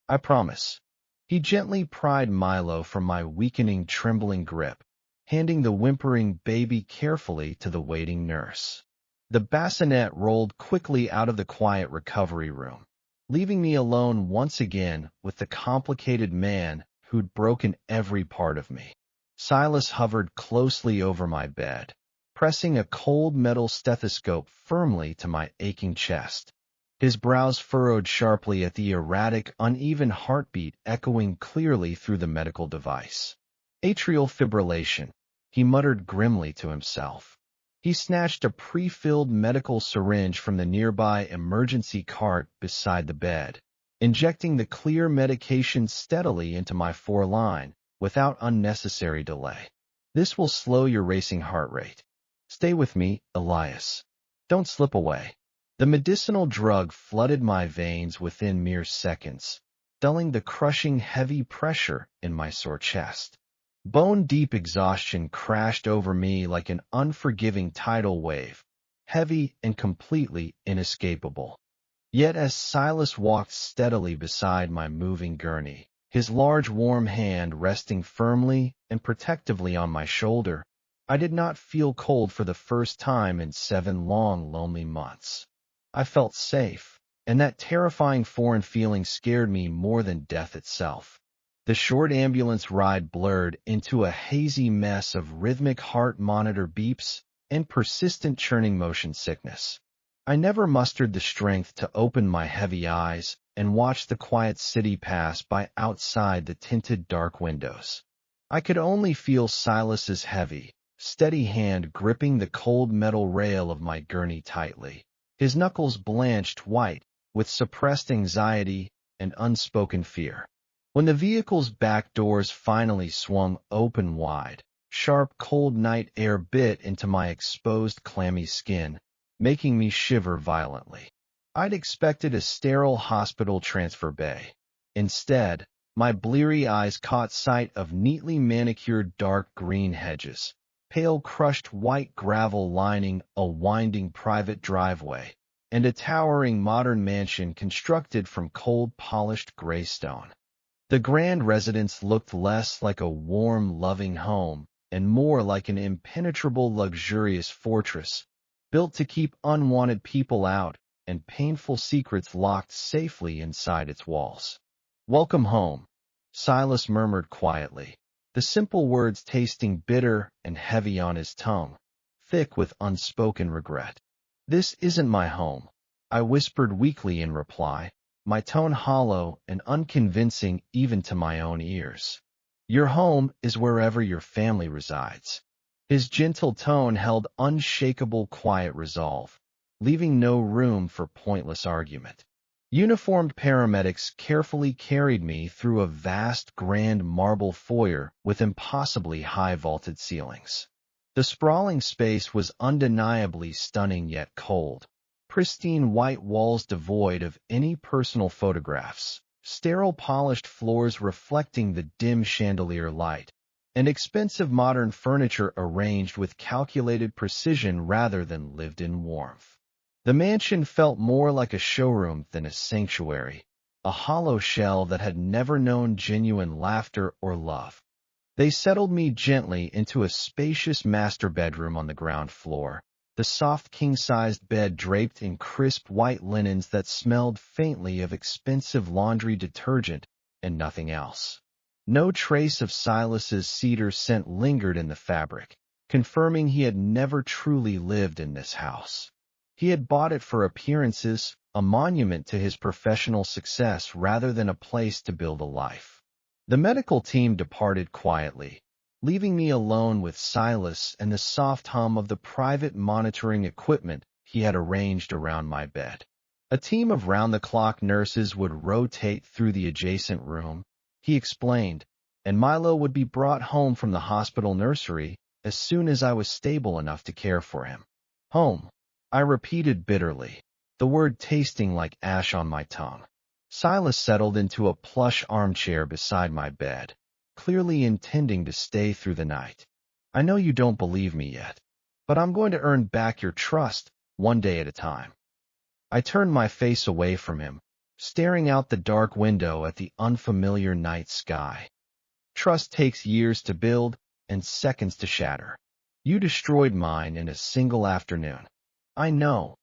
I promise. He gently pried Milo from my weakening, trembling grip, handing the whimpering baby carefully to the waiting nurse. The bassinet rolled quickly out of the quiet recovery room, leaving me alone once again with the complicated man who'd broken every part of me. Silas hovered closely over my bed, pressing a cold metal stethoscope firmly to my aching chest. His brows furrowed sharply at the erratic, uneven heartbeat echoing clearly through the medical device. Atrial fibrillation, he muttered grimly to himself. He snatched a pre-filled medical syringe from the nearby emergency cart beside the bed, injecting the clear medication steadily into my foreline without unnecessary delay. This will slow your racing heart rate. Stay with me, Elias. Don't slip away. The medicinal drug flooded my veins within mere seconds, dulling the crushing heavy pressure in my sore chest. Bone-deep exhaustion crashed over me like an unforgiving tidal wave, heavy and completely inescapable. Yet as Silas walked steadily beside my moving gurney, his large warm hand resting firmly and protectively on my shoulder, I did not feel cold for the first time in 7 long, lonely months. I felt safe, and that terrifying foreign feeling scared me more than death itself. The short ambulance ride blurred into a hazy mess of rhythmic heart monitor beeps and persistent churning motion sickness. I never mustered the strength to open my heavy eyes and watch the quiet city pass by outside the tinted dark windows. I could only feel Silas's heavy, steady hand gripping the cold metal rail of my gurney tightly, his knuckles blanched white with suppressed anxiety and unspoken fear. When the vehicle's back doors finally swung open wide, sharp, cold night air bit into my exposed, clammy skin, making me shiver violently. I'd expected a sterile hospital transfer bay. Instead, my bleary eyes caught sight of neatly manicured dark green hedges, pale crushed white gravel lining a winding private driveway, and a towering modern mansion constructed from cold polished gray stone. The grand residence looked less like a warm, loving home and more like an impenetrable, luxurious fortress, built to keep unwanted people out and painful secrets locked safely inside its walls. "Welcome home," Silas murmured quietly, the simple words tasting bitter and heavy on his tongue, thick with unspoken regret. "This isn't my home," I whispered weakly in reply, my tone hollow and unconvincing even to my own ears. "Your home is wherever your family resides." His gentle tone held unshakable quiet resolve, leaving no room for pointless argument. Uniformed paramedics carefully carried me through a vast, grand marble foyer with impossibly high vaulted ceilings. The sprawling space was undeniably stunning yet cold. Pristine white walls devoid of any personal photographs, sterile polished floors reflecting the dim chandelier light, and expensive modern furniture arranged with calculated precision rather than lived-in warmth. The mansion felt more like a showroom than a sanctuary, a hollow shell that had never known genuine laughter or love. They settled me gently into a spacious master bedroom on the ground floor, the soft king-sized bed draped in crisp white linens that smelled faintly of expensive laundry detergent and nothing else. No trace of Silas's cedar scent lingered in the fabric, confirming he had never truly lived in this house. He had bought it for appearances, a monument to his professional success rather than a place to build a life. The medical team departed quietly, leaving me alone with Silas and the soft hum of the private monitoring equipment he had arranged around my bed. A team of round-the-clock nurses would rotate through the adjacent room, he explained, and Milo would be brought home from the hospital nursery as soon as I was stable enough to care for him. "Home," I repeated bitterly, the word tasting like ash on my tongue. Silas settled into a plush armchair beside my bed, clearly intending to stay through the night. "I know you don't believe me yet, but I'm going to earn back your trust one day at a time." I turned my face away from him, staring out the dark window at the unfamiliar night sky. "Trust takes years to build and seconds to shatter. You destroyed mine in a single afternoon." "I know,"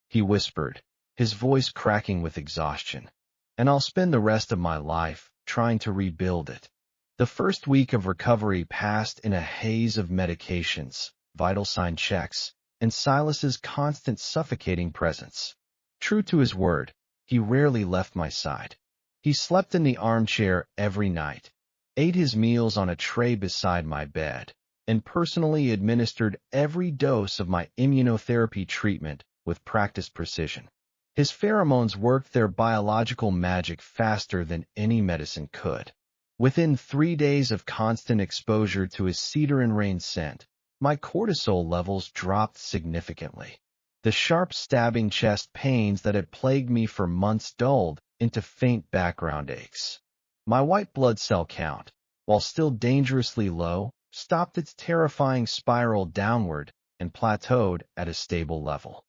he whispered, his voice cracking with exhaustion, "and I'll spend the rest of my life trying to rebuild it." The first week of recovery passed in a haze of medications, vital sign checks, and Silas's constant suffocating presence. True to his word, he rarely left my side. He slept in the armchair every night, ate his meals on a tray beside my bed, and personally administered every dose of my immunotherapy treatment with practiced precision. His pheromones worked their biological magic faster than any medicine could. Within 3 days of constant exposure to his cedar and rain scent, my cortisol levels dropped significantly. The sharp stabbing chest pains that had plagued me for months dulled into faint background aches. My white blood cell count, while still dangerously low, stopped its terrifying spiral downward and plateaued at a stable level.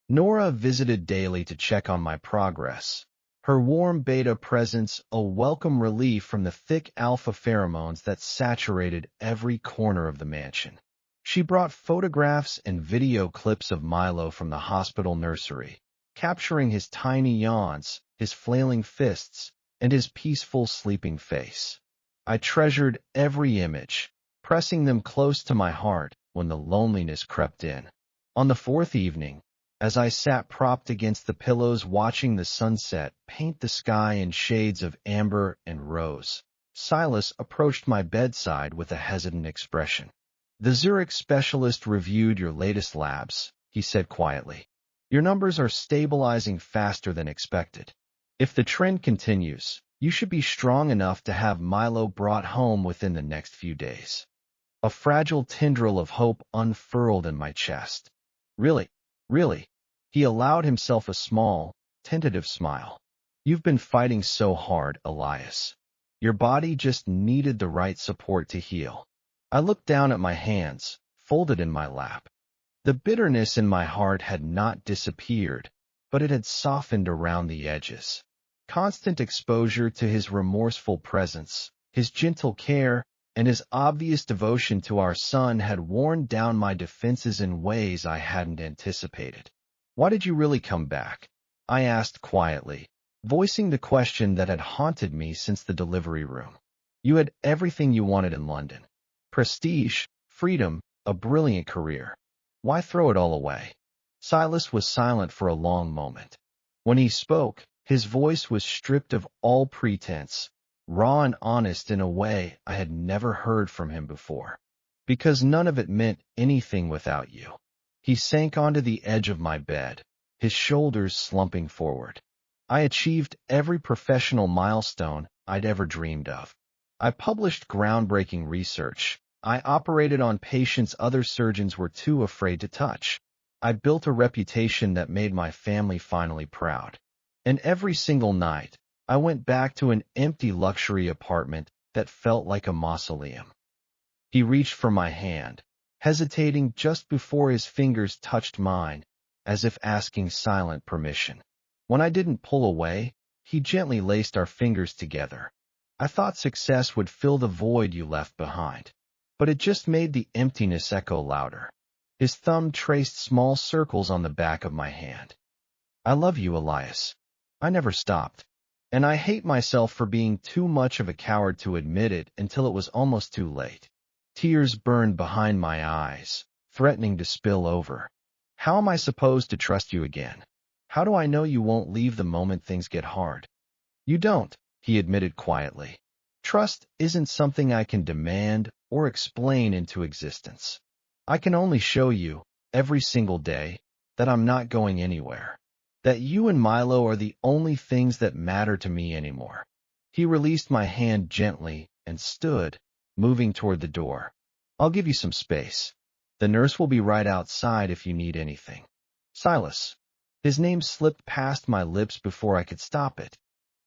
Nora visited daily to check on my progress, her warm beta presence a welcome relief from the thick alpha pheromones that saturated every corner of the mansion. She brought photographs and video clips of Milo from the hospital nursery, capturing his tiny yawns, his flailing fists, and his peaceful sleeping face. I treasured every image, pressing them close to my heart when the loneliness crept in. On the 4th evening, as I sat propped against the pillows watching the sunset paint the sky in shades of amber and rose, Silas approached my bedside with a hesitant expression. "The Zurich specialist reviewed your latest labs," he said quietly. "Your numbers are stabilizing faster than expected. If the trend continues, you should be strong enough to have Milo brought home within the next few days." A fragile tendril of hope unfurled in my chest. Really? He allowed himself a small, tentative smile. You've been fighting so hard, Elias. Your body just needed the right support to heal. I looked down at my hands, folded in my lap. The bitterness in my heart had not disappeared, but it had softened around the edges. Constant exposure to his remorseful presence, his gentle care, and his obvious devotion to our son had worn down my defenses in ways I hadn't anticipated. Why did you really come back? I asked quietly, voicing the question that had haunted me since the delivery room. You had everything you wanted in London. Prestige, freedom, a brilliant career. Why throw it all away? Silas was silent for a long moment. When he spoke, his voice was stripped of all pretense, raw and honest in a way I had never heard from him before. Because none of it meant anything without you. He sank onto the edge of my bed, his shoulders slumping forward. I achieved every professional milestone I'd ever dreamed of. I published groundbreaking research. I operated on patients other surgeons were too afraid to touch. I built a reputation that made my family finally proud. And every single night, I went back to an empty luxury apartment that felt like a mausoleum. He reached for my hand, hesitating just before his fingers touched mine, as if asking silent permission. When I didn't pull away, he gently laced our fingers together. I thought success would fill the void you left behind, but it just made the emptiness echo louder. His thumb traced small circles on the back of my hand. I love you, Elias. I never stopped. And I hate myself for being too much of a coward to admit it until it was almost too late. Tears burned behind my eyes, threatening to spill over. How am I supposed to trust you again? How do I know you won't leave the moment things get hard? You don't, he admitted quietly. Trust isn't something I can demand or explain into existence. I can only show you, every single day, that I'm not going anywhere. That you and Milo are the only things that matter to me anymore. He released my hand gently and stood, moving toward the door. I'll give you some space. The nurse will be right outside if you need anything. Silas. His name slipped past my lips before I could stop it.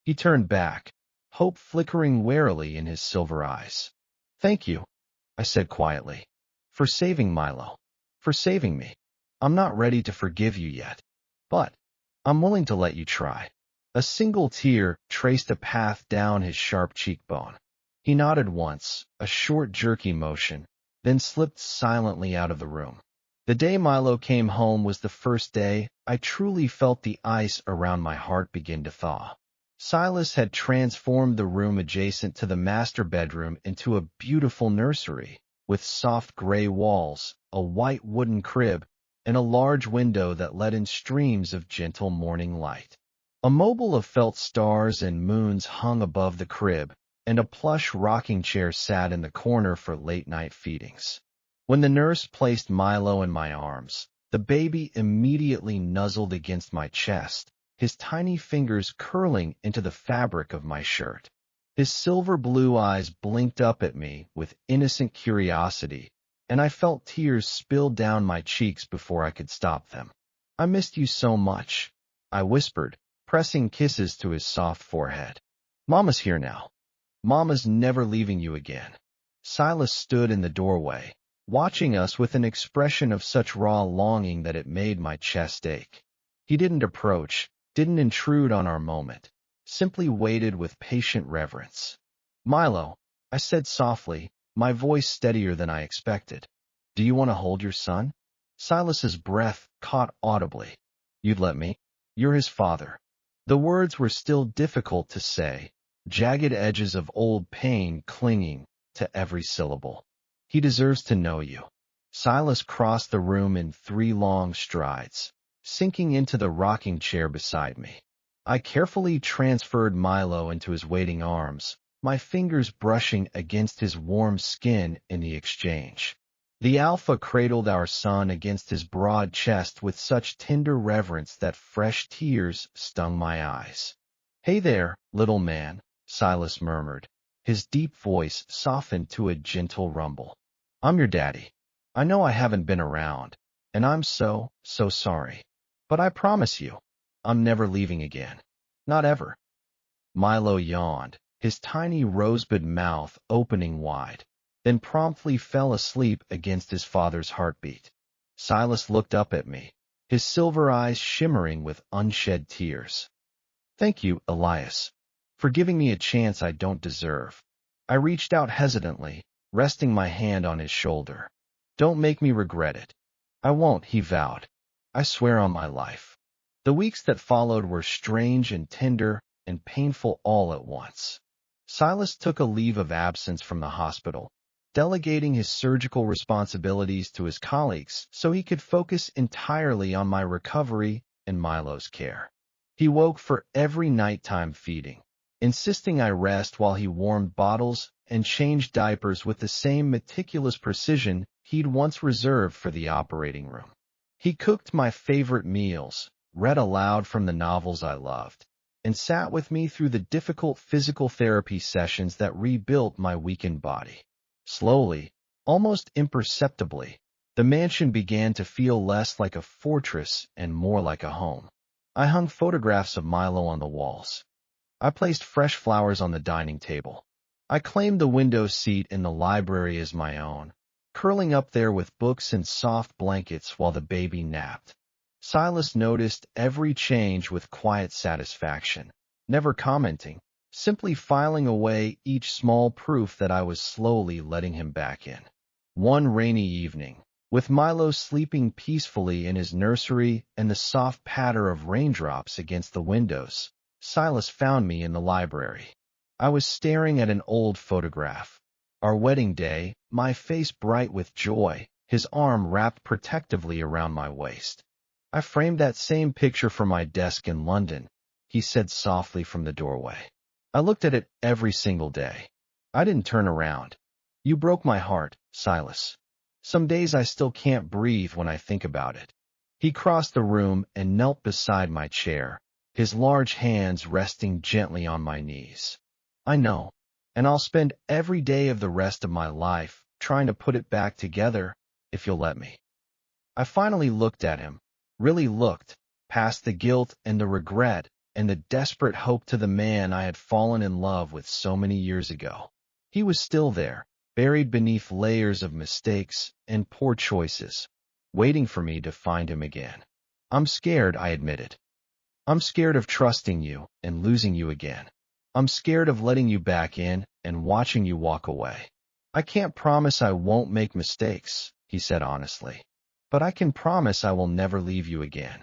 He turned back, hope flickering warily in his silver eyes. Thank you, I said quietly, for saving Milo, for saving me. I'm not ready to forgive you yet, but I'm willing to let you try. A single tear traced a path down his sharp cheekbone. He nodded once, a short jerky motion, then slipped silently out of the room. The day Milo came home was the first day I truly felt the ice around my heart begin to thaw. Silas had transformed the room adjacent to the master bedroom into a beautiful nursery, with soft gray walls, a white wooden crib, and a large window that let in streams of gentle morning light. A mobile of felt stars and moons hung above the crib, and a plush rocking chair sat in the corner for late-night feedings. When the nurse placed Milo in my arms, the baby immediately nuzzled against my chest, his tiny fingers curling into the fabric of my shirt. His silver blue eyes blinked up at me with innocent curiosity, and I felt tears spill down my cheeks before I could stop them. I missed you so much, I whispered, pressing kisses to his soft forehead. Mama's here now. Mama's never leaving you again. Silas stood in the doorway, watching us with an expression of such raw longing that it made my chest ache. He didn't approach, didn't intrude on our moment, simply waited with patient reverence. Milo, I said softly, my voice steadier than I expected. Do you want to hold your son? Silas's breath caught audibly. You'd let me? You're his father. The words were still difficult to say, jagged edges of old pain clinging to every syllable. He deserves to know you. Silas crossed the room in 3 long strides, sinking into the rocking chair beside me. I carefully transferred Milo into his waiting arms, my fingers brushing against his warm skin in the exchange. The alpha cradled our son against his broad chest with such tender reverence that fresh tears stung my eyes. Hey there, little man, Silas murmured, his deep voice softened to a gentle rumble. I'm your daddy. I know I haven't been around, and I'm so sorry. But I promise you, I'm never leaving again. Not ever. Milo yawned, his tiny rosebud mouth opening wide, then promptly fell asleep against his father's heartbeat. Silas looked up at me, his silver eyes shimmering with unshed tears. Thank you, Elias, for giving me a chance I don't deserve. I reached out hesitantly, resting my hand on his shoulder. Don't make me regret it. I won't, he vowed. I swear on my life. The weeks that followed were strange and tender and painful all at once. Silas took a leave of absence from the hospital, delegating his surgical responsibilities to his colleagues so he could focus entirely on my recovery and Milo's care. He woke for every nighttime feeding, insisting I rest while he warmed bottles and changed diapers with the same meticulous precision he'd once reserved for the operating room. He cooked my favorite meals, read aloud from the novels I loved, and sat with me through the difficult physical therapy sessions that rebuilt my weakened body. Slowly, almost imperceptibly, the mansion began to feel less like a fortress and more like a home. I hung photographs of Milo on the walls. I placed fresh flowers on the dining table. I claimed the window seat in the library as my own, curling up there with books and soft blankets while the baby napped. Silas noticed every change with quiet satisfaction, never commenting, simply filing away each small proof that I was slowly letting him back in. One rainy evening, with Milo sleeping peacefully in his nursery and the soft patter of raindrops against the windows, Silas found me in the library. I was staring at an old photograph. Our wedding day, my face bright with joy, his arm wrapped protectively around my waist. I framed that same picture for my desk in London, he said softly from the doorway. I looked at it every single day. I didn't turn around. You broke my heart, Silas. Some days I still can't breathe when I think about it. He crossed the room and knelt beside my chair, his large hands resting gently on my knees. I know, and I'll spend every day of the rest of my life trying to put it back together, if you'll let me. I finally looked at him, really looked, past the guilt and the regret and the desperate hope to the man I had fallen in love with so many years ago. He was still there, buried beneath layers of mistakes and poor choices, waiting for me to find him again. I'm scared, I admitted. I'm scared of trusting you and losing you again. I'm scared of letting you back in and watching you walk away. I can't promise I won't make mistakes, he said honestly. But I can promise I will never leave you again.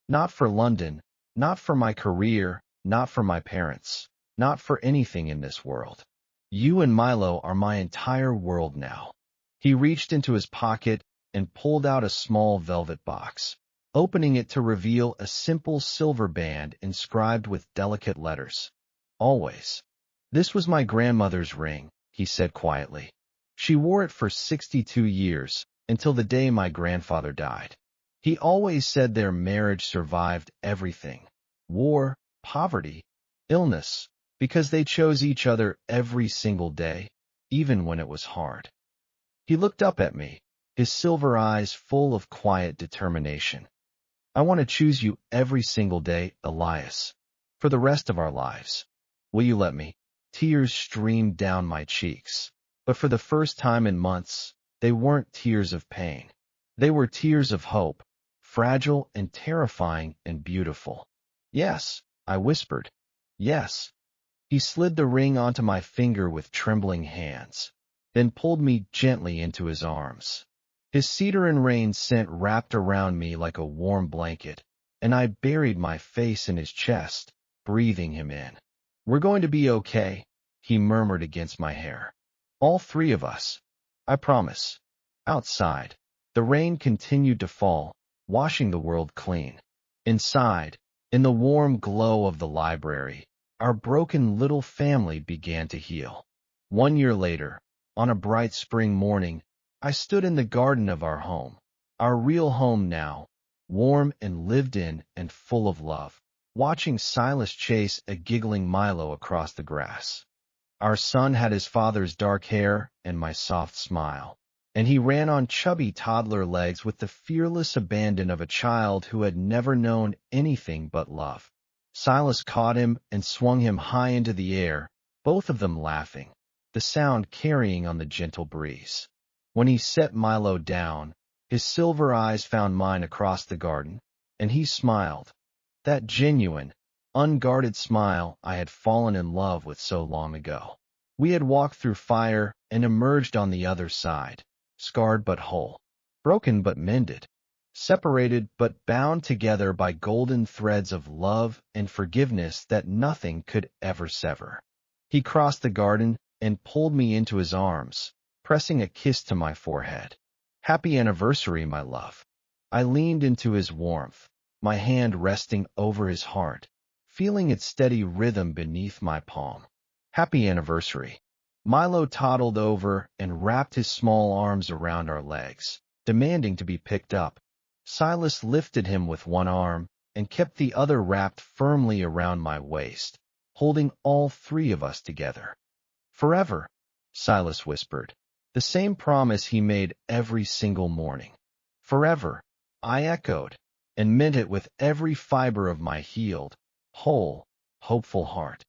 Not for London, not for my career, not for my parents, not for anything in this world. You and Milo are my entire world now. He reached into his pocket and pulled out a small velvet box, opening it to reveal a simple silver band inscribed with delicate letters. Always. This was my grandmother's ring, he said quietly. She wore it for 62 years, until the day my grandfather died. He always said their marriage survived everything, war, poverty, illness, because they chose each other every single day, even when it was hard. He looked up at me, his silver eyes full of quiet determination. I want to choose you every single day, Elias, for the rest of our lives. Will you let me? Tears streamed down my cheeks, but for the first time in months, they weren't tears of pain. They were tears of hope, fragile and terrifying and beautiful. Yes, I whispered. Yes. He slid the ring onto my finger with trembling hands, then pulled me gently into his arms. His cedar and rain scent wrapped around me like a warm blanket, and I buried my face in his chest, breathing him in. We're going to be okay, he murmured against my hair. All three of us. I promise. Outside, the rain continued to fall, washing the world clean. Inside, in the warm glow of the library, our broken little family began to heal. 1 year later, on a bright spring morning, I stood in the garden of our home, our real home now, warm and lived in and full of love, watching Silas chase a giggling Milo across the grass. Our son had his father's dark hair and my soft smile. and he ran on chubby toddler legs with the fearless abandon of a child who had never known anything but love. Silas caught him and swung him high into the air, both of them laughing, the sound carrying on the gentle breeze. When he set Milo down, his silver eyes found mine across the garden, and he smiled, that genuine, unguarded smile I had fallen in love with so long ago. We had walked through fire and emerged on the other side, scarred but whole, broken but mended, separated but bound together by golden threads of love and forgiveness that nothing could ever sever. He crossed the garden and pulled me into his arms, pressing a kiss to my forehead. Happy anniversary, my love. I leaned into his warmth, my hand resting over his heart, feeling its steady rhythm beneath my palm. Happy anniversary. Milo toddled over and wrapped his small arms around our legs, demanding to be picked up. Silas lifted him with one arm and kept the other wrapped firmly around my waist, holding all three of us together. Forever, Silas whispered, the same promise he made every single morning. Forever, I echoed, and meant it with every fiber of my healed, whole, hopeful heart.